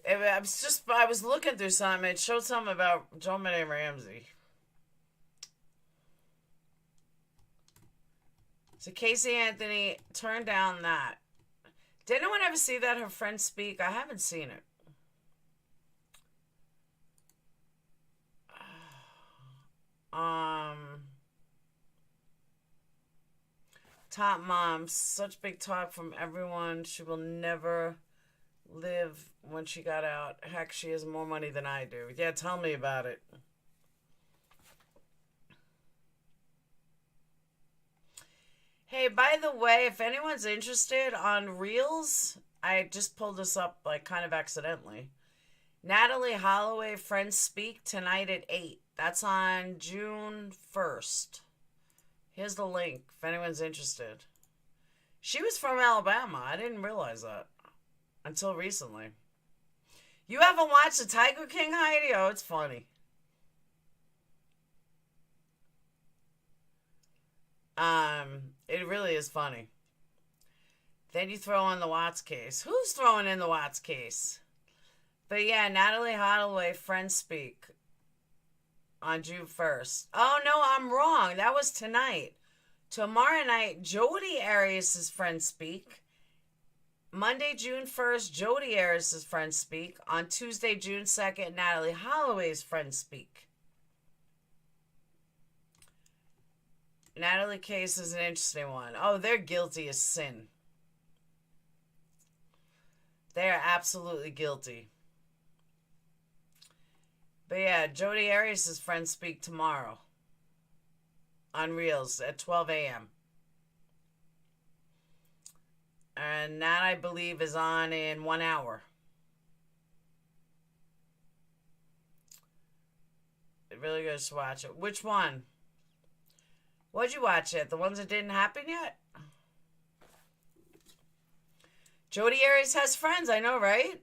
I was looking through something. It showed something about JonBenet Ramsey. So Casey Anthony turned down that. Did anyone ever see that, her friend speak? I haven't seen it. Top mom, such big talk from everyone. She will never live when she got out. Heck, she has more money than I do. Yeah, tell me about it. Hey, by the way, if anyone's interested on Reels, I just pulled this up like kind of accidentally. Natalie Holloway Friends Speak tonight at 8. That's on June 1st. Here's the link if anyone's interested. She was from Alabama. I didn't realize that until recently. You haven't watched the Tiger King, Heidi? Oh, it's funny. It really is funny. Then you throw in the Watts case. Who's throwing in the Watts case? But yeah, Natalie Holloway, Friends Speak on June 1st. Oh, no, I'm wrong. That was tonight. Tomorrow night, Jodi Arias' Friends Speak. Monday, June 1st, Jodi Arias' Friends Speak. On Tuesday, June 2nd, Natalie Holloway's Friends Speak. Natalie case is an interesting one. Oh, they're guilty as sin. They are absolutely guilty. But yeah, Jodi Arias' Friends Speak tomorrow on Reels at 12 a.m. And that, I believe, is on in 1 hour. It really goes to watch it. Which one? What'd you watch it? The ones that didn't happen yet? Jodi Arias has friends, I know, right?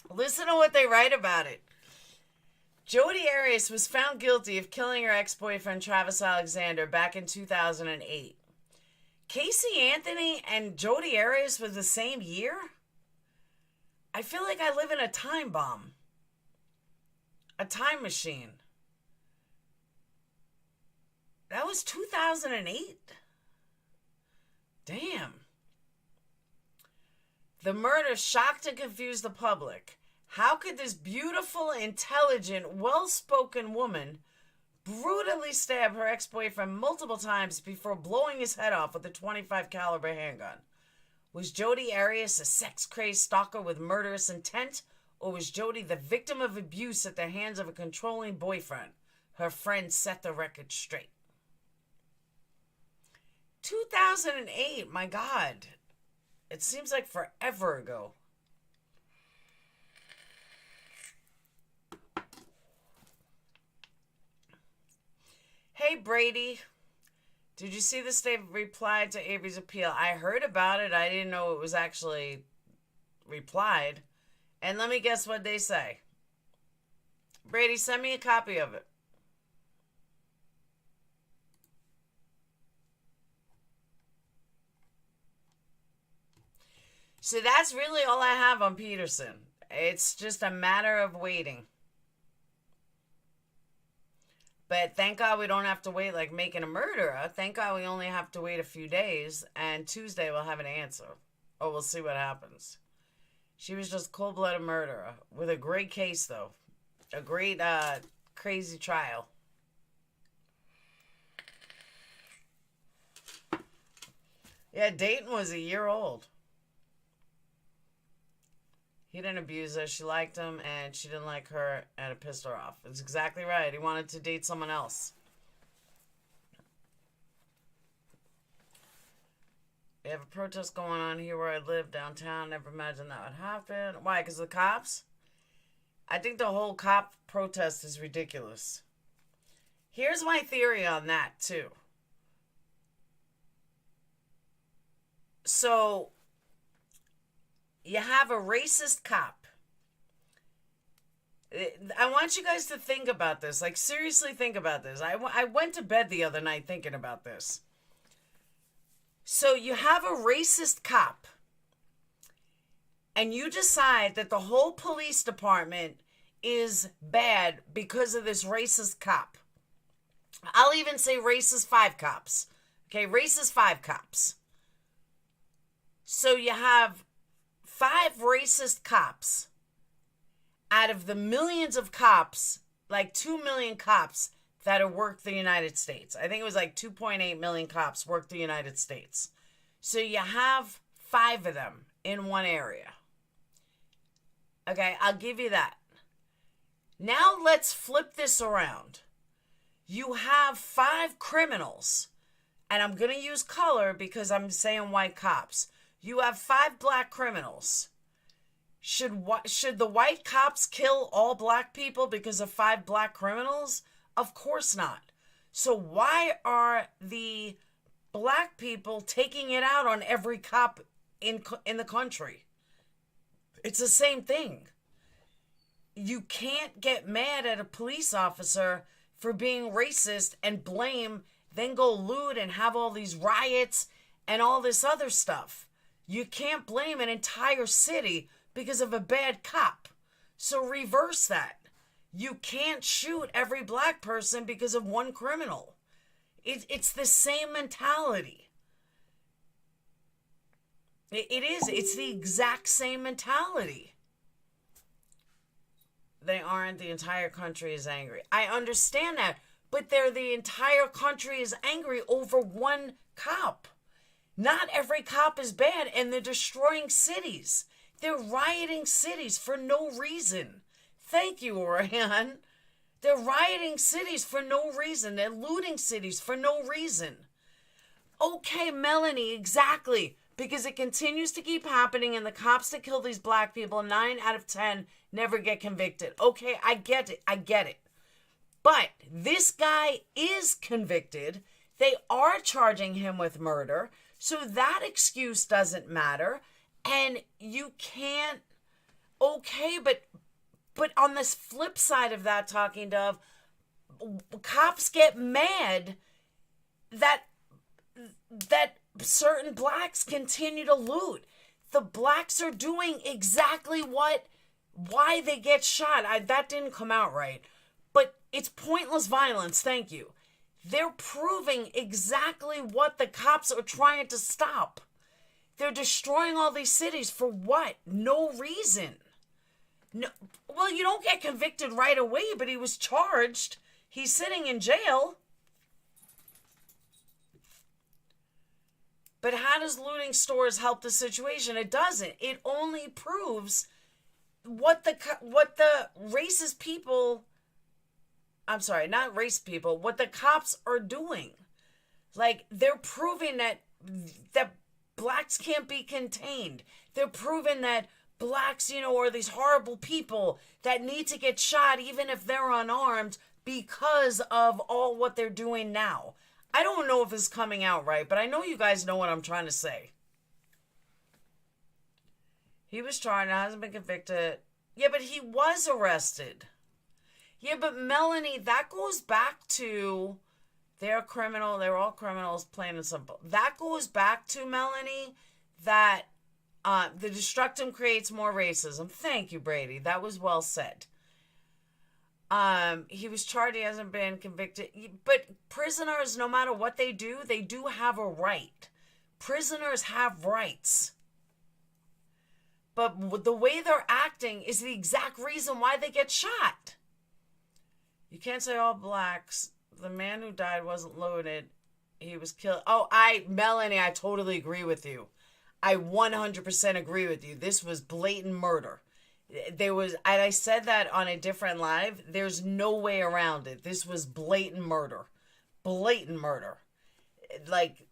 Listen to what they write about it. Jodi Arias was found guilty of killing her ex-boyfriend Travis Alexander back in 2008. Casey Anthony and Jodi Arias were the same year? I feel like I live in a time bomb. A time machine. That was 2008? Damn. The murder shocked and confused the public. How could this beautiful, intelligent, well-spoken woman brutally stab her ex-boyfriend multiple times before blowing his head off with a .25 caliber handgun? Was Jodi Arias a sex-crazed stalker with murderous intent? Or was Jodi the victim of abuse at the hands of a controlling boyfriend? Her friends set the record straight. 2008, my God. It seems like forever ago. Hey, Brady. Did you see the state replied to Avery's appeal? I heard about it. I didn't know it was actually replied. And let me guess what they say. Brady, send me a copy of it. So that's really all I have on Peterson. It's just a matter of waiting. But thank God we don't have to wait like making a murderer. Thank God we only have to wait a few days. And Tuesday we'll have an answer. Or we'll see what happens. She was just cold-blooded murderer with a great case, though. A great, crazy trial. Yeah, Dayton was a year old. He didn't abuse her. She liked him, and she didn't like her, and it pissed her off. It's exactly right. He wanted to date someone else. We have a protest going on here where I live downtown. Never imagined that would happen. Why? Because of the cops? I think the whole cop protest is ridiculous. Here's my theory on that, too. So, you have a racist cop. I want you guys to think about this. Like, seriously think about this. I went to bed the other night thinking about this. So you have a racist cop, and you decide that the whole police department is bad because of this racist cop. I'll even say racist 5 cops. Okay, racist 5 cops. So you have 5 racist cops out of the millions of cops, like 2 million cops that have worked the United States. I think it was like 2.8 million cops worked the United States. So you have 5 of them in one area. Okay, I'll give you that. Now let's flip this around. You have 5 criminals, and I'm going to use color because I'm saying white cops. You have 5 black criminals. Should the white cops kill all black people because of 5 black criminals? Of course not. So why are the black people taking it out on every cop in the country? It's the same thing. You can't get mad at a police officer for being racist and blame, then go loot and have all these riots and all this other stuff. You can't blame an entire city because of a bad cop. So reverse that. You can't shoot every black person because of one criminal. It's the same mentality. It is. It's the exact same mentality. They aren't. The entire country is angry. I understand that. But the entire country is angry over one cop. Not every cop is bad, and they're destroying cities. They're rioting cities for no reason. Thank you, Orion. They're rioting cities for no reason. They're looting cities for no reason. Okay, Melanie, exactly. Because it continues to keep happening, and the cops that kill these black people, 9 out of 10, never get convicted. Okay, I get it. But this guy is convicted. They are charging him with murder. So that excuse doesn't matter. And you can't... Okay, but on this flip side of that, Talking Dove, cops get mad that certain blacks continue to loot. The blacks are doing exactly why they get shot. That didn't come out right. But it's pointless violence, thank you. They're proving exactly what the cops are trying to stop. They're destroying all these cities for what? No reason. No, well, you don't get convicted right away, but he was charged. He's sitting in jail. But how does looting stores help the situation? It doesn't. It only proves what the racist people... I'm sorry, not race people, what the cops are doing. Like, they're proving that blacks can't be contained. They're proving that blacks, are these horrible people that need to get shot even if they're unarmed because of all what they're doing now. I don't know if it's coming out right, but I know you guys know what I'm trying to say. He was charged, hasn't been convicted. Yeah, but he was arrested. Yeah, but Melanie, that goes back to they're criminal. They're all criminals, plain and simple. That goes back to, Melanie, that the destructum creates more racism. Thank you, Brady. That was well said. He was charged. He hasn't been convicted. But prisoners, no matter what they do have a right. Prisoners have rights. But the way they're acting is the exact reason why they get shot. You can't say all blacks. The man who died wasn't loaded. He was killed. Oh, Melanie, I totally agree with you. I 100% agree with you. This was blatant murder. There was, and I said that on a different live. There's no way around it. This was blatant murder. Blatant murder. Like,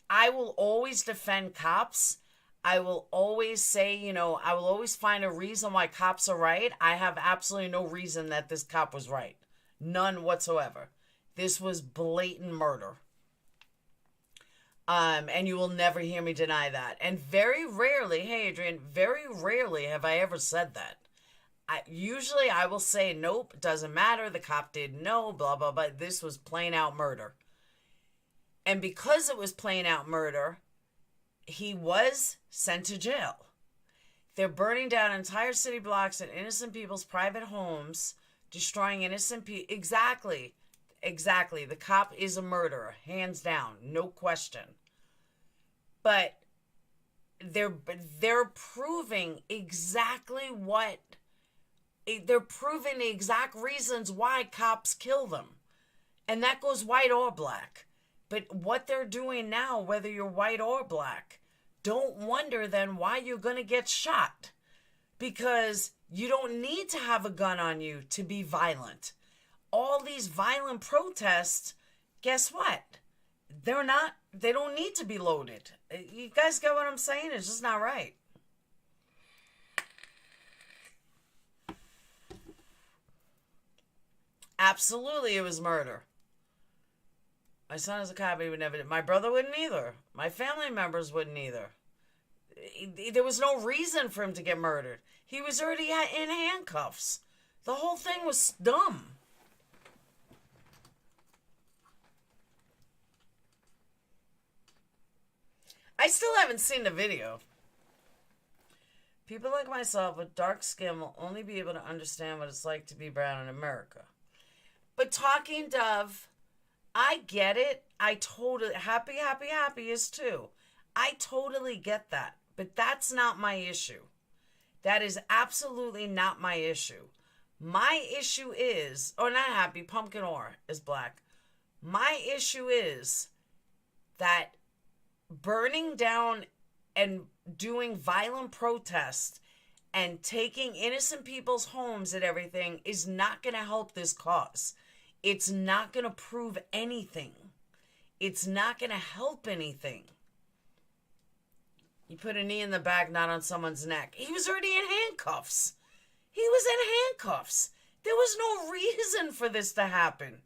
I will always defend cops. I will always say, you know, I will always find a reason why cops are right. I have absolutely no reason that this cop was right. None whatsoever. This was blatant murder. And you will never hear me deny that. And very rarely, hey Adrian, very rarely have I ever said that. Usually I will say, nope, doesn't matter. The cop didn't know, blah, blah, blah. This was plain out murder. And because it was plain out murder, he was sent to jail. They're burning down entire city blocks and innocent people's private homes, destroying innocent people. Exactly. Exactly. The cop is a murderer, hands down, no question. But they're proving exactly what, they're proving the exact reasons why cops kill them. And that goes white or black. But what they're doing now, whether you're white or black, don't wonder then why you're going to get shot. Because you don't need to have a gun on you to be violent. All these violent protests, guess what? They don't need to be loaded. You guys get what I'm saying? It's just not right. Absolutely, it was murder. My son is a cop, he would never. My brother wouldn't either. My family members wouldn't either. There was no reason for him to get murdered. He was already in handcuffs. The whole thing was dumb. I still haven't seen the video. People like myself with dark skin will only be able to understand what it's like to be brown in America. But Talking Dove, I get it. I totally, happy is too. I totally get that. But that's not my issue. That is absolutely not my issue. My issue is, or not happy, Pumpkin Ore is black. My issue is that burning down and doing violent protests and taking innocent people's homes and everything is not going to help this cause. It's not going to prove anything. It's not going to help anything. You put a knee in the back, not on someone's neck. He was already in handcuffs. He was in handcuffs. There was no reason for this to happen.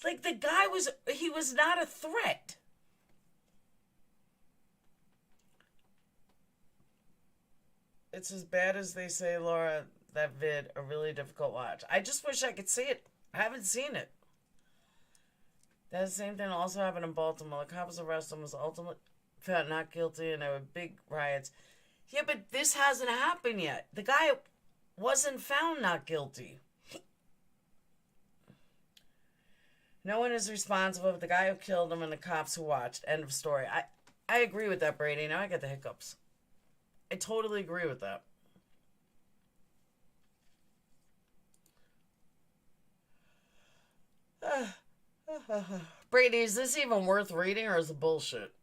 Like, the guy he was not a threat. It's as bad as they say, Laura, that vid, a really difficult watch. I just wish I could see it. I haven't seen it. That same thing also happened in Baltimore. The cops arrested him, was ultimately found not guilty, and there were big riots. Yeah, but this hasn't happened yet. The guy wasn't found not guilty. No one is responsible but the guy who killed him and the cops who watched. End of story. I agree with that, Brady. Now I get the hiccups. I totally agree with that. Brady, is this even worth reading or is it bullshit?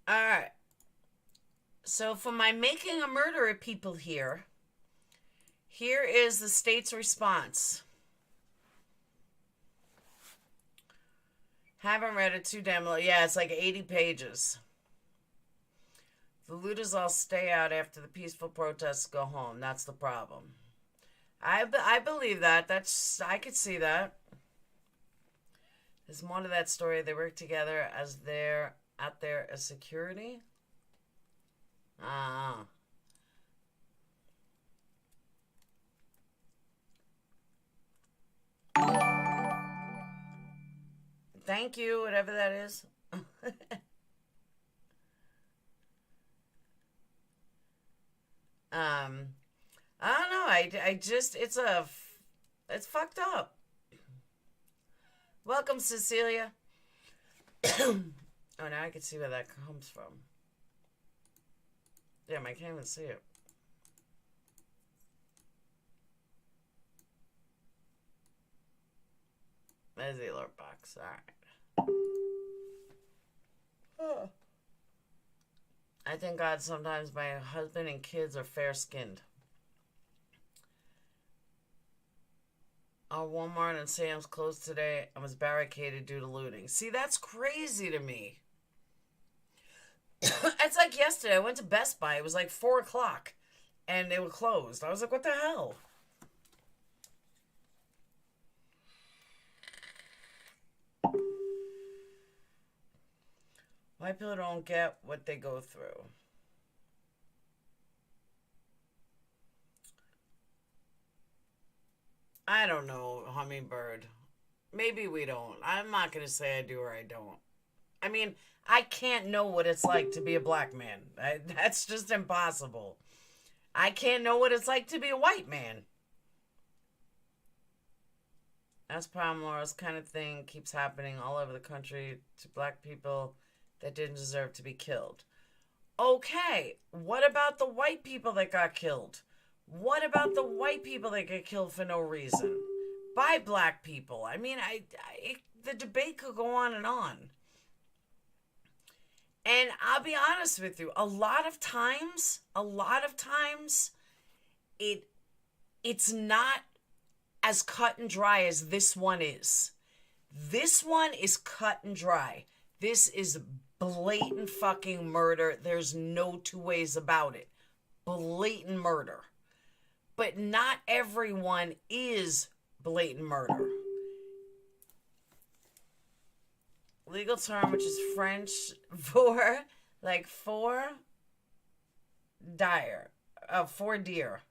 All right. So for my making a murderer people here is the state's response. Haven't read it, too damn low. Yeah, it's like 80 pages. The looters all stay out after the peaceful protests go home. That's the problem. I believe that. I could see that. There's more to that story. They work together as they're out there as security. Thank you, whatever that is. I don't know. I just, it's fucked up. Welcome, Cecilia. Oh, now I can see where that comes from. Damn, I can't even see it. There's the alert box. Alright. Oh. I thank God sometimes my husband and kids are fair-skinned. Our Walmart and Sam's closed today and was barricaded due to looting. See, that's crazy to me. It's like yesterday. I went to Best Buy. It was like 4 o'clock and they were closed. I was like, what the hell? White people don't get what they go through. I don't know, Hummingbird. Maybe we don't. I'm not going to say I do or I don't. I mean, I can't know what it's like to be a black man. That's just impossible. I can't know what it's like to be a white man. That's problem, this kind of thing keeps happening all over the country to black people that didn't deserve to be killed. Okay, what about the white people that got killed? What about the white people that get killed for no reason? By black people. I mean, the debate could go on and on. And I'll be honest with you, a lot of times, it's not as cut and dry as this one is. This one is cut and dry. This is blatant fucking murder. There's no two ways about it. Blatant murder. But not everyone is blatant murder. Legal term, which is French for, like, for deer.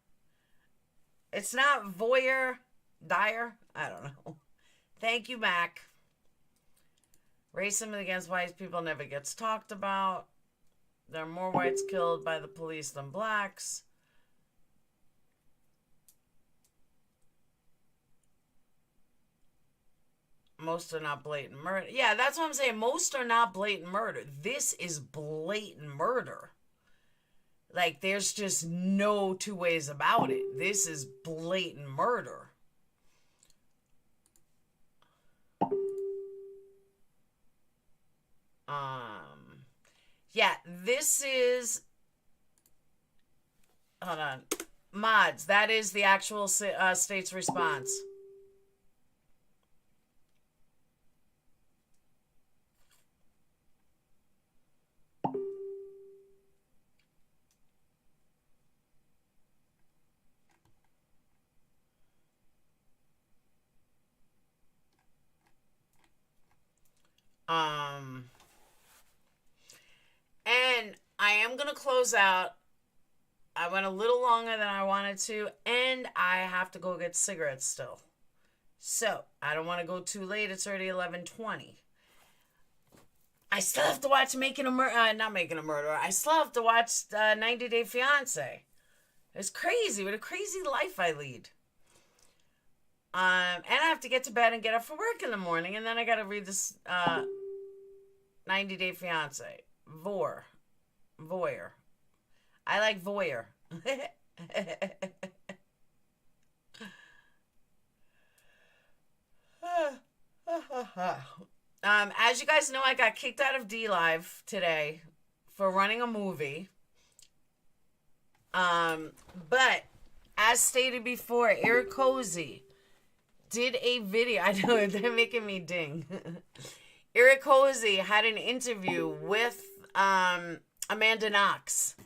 It's not voyeur, dire. I don't know. Thank you, Mac. Racism against white people never gets talked about. There are more whites killed by the police than blacks. Most are not blatant murder. Yeah, that's what I'm saying. Most are not blatant murder. This is blatant murder. Like, there's just no two ways about it. This is blatant murder. Yeah, this is... Hold on. Mods, that is the actual state's response. And I am going to close out. I went a little longer than I wanted to, and I have to go get cigarettes still. So, I don't want to go too late. It's already 11:20. I still have to watch not Making a Murderer. I still have to watch 90 Day Fiancé. It's crazy. What a crazy life I lead. And I have to get to bed and get up for work in the morning, and then I got to read this 90 Day Fiancé. Voyeur. I like voyeur. As you guys know, I got kicked out of D-Live today for running a movie. But as stated before, Eric Cozy did a video. I know they're making me ding. Eric Cozy had an interview with Amanda Knox,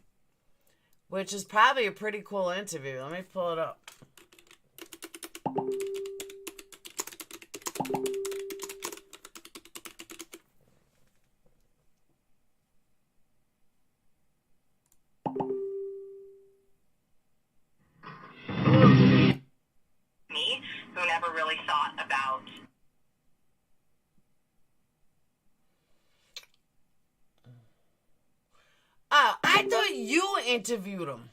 which is probably a pretty cool interview. Let me pull it up. Me, who never really thought about you interviewed him.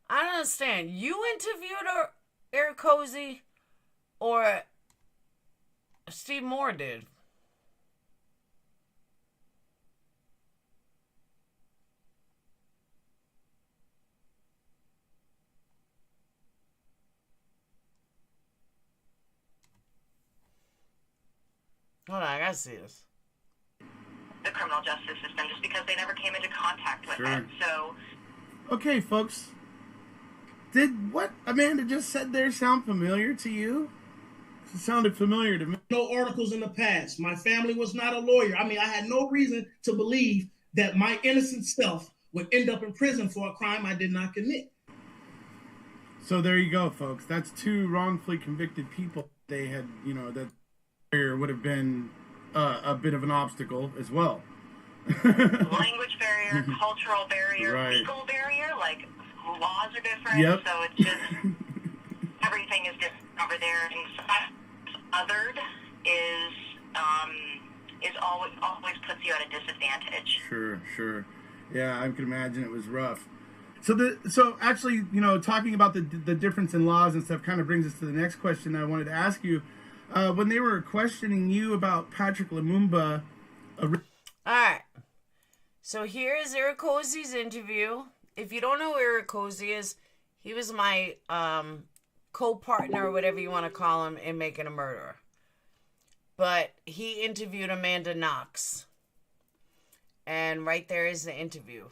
I don't understand. You interviewed her, Eric Cozy, or Steve Moore did? Hold on, I gotta see this. The criminal justice system just because they never came into contact with it. So, okay, folks, did what Amanda just said there sound familiar to you? It sounded familiar to me. No articles in the past. My family was not a lawyer. I mean, I had no reason to believe that my innocent self would end up in prison for a crime I did not commit. So there you go, folks. That's two wrongfully convicted people. They had, you know, that would have been a bit of an obstacle as well. language barrier, cultural barrier, right. legal barrier, like laws are different, yep. So it's just everything is different over there. And othered is always puts you at a disadvantage. Sure. Yeah, I can imagine it was rough. So actually, you know, talking about the difference in laws and stuff kind of brings us to the next question I wanted to ask you. When they were questioning you about Patrick Lumumba. All right. So here's Eric Cozy's interview. If you don't know who Eric Cozy is, he was my co-partner, or whatever you want to call him, in Making a Murderer. But he interviewed Amanda Knox. And right there is the interview.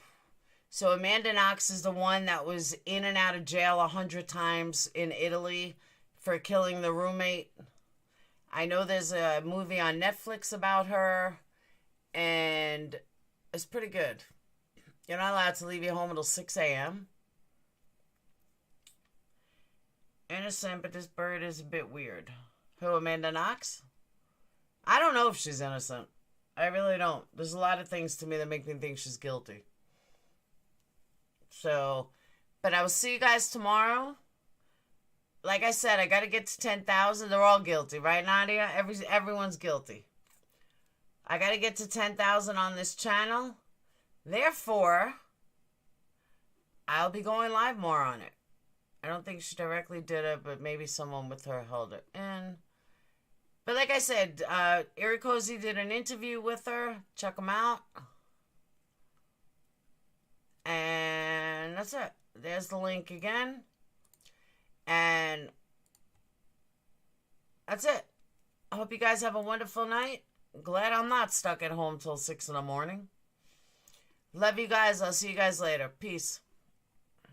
So Amanda Knox is the one that was in and out of jail 100 times in Italy for killing the roommate. I know there's a movie on Netflix about her, and it's pretty good. You're not allowed to leave your home until 6 a.m. Innocent, but this bird is a bit weird. Who, Amanda Knox? I don't know if she's innocent. I really don't. There's a lot of things to me that make me think she's guilty. So, but I will see you guys tomorrow. Like I said, I got to get to 10,000. They're all guilty, right, Nadia? Everyone's guilty. I got to get to 10,000 on this channel. Therefore, I'll be going live more on it. I don't think she directly did it, but maybe someone with her held it in. But like I said, Eric Cozy did an interview with her. Check them out. And that's it. There's the link again. And that's it. I hope you guys have a wonderful night. Glad I'm not stuck at home till 6 in the morning. Love you guys. I'll see you guys later. Peace.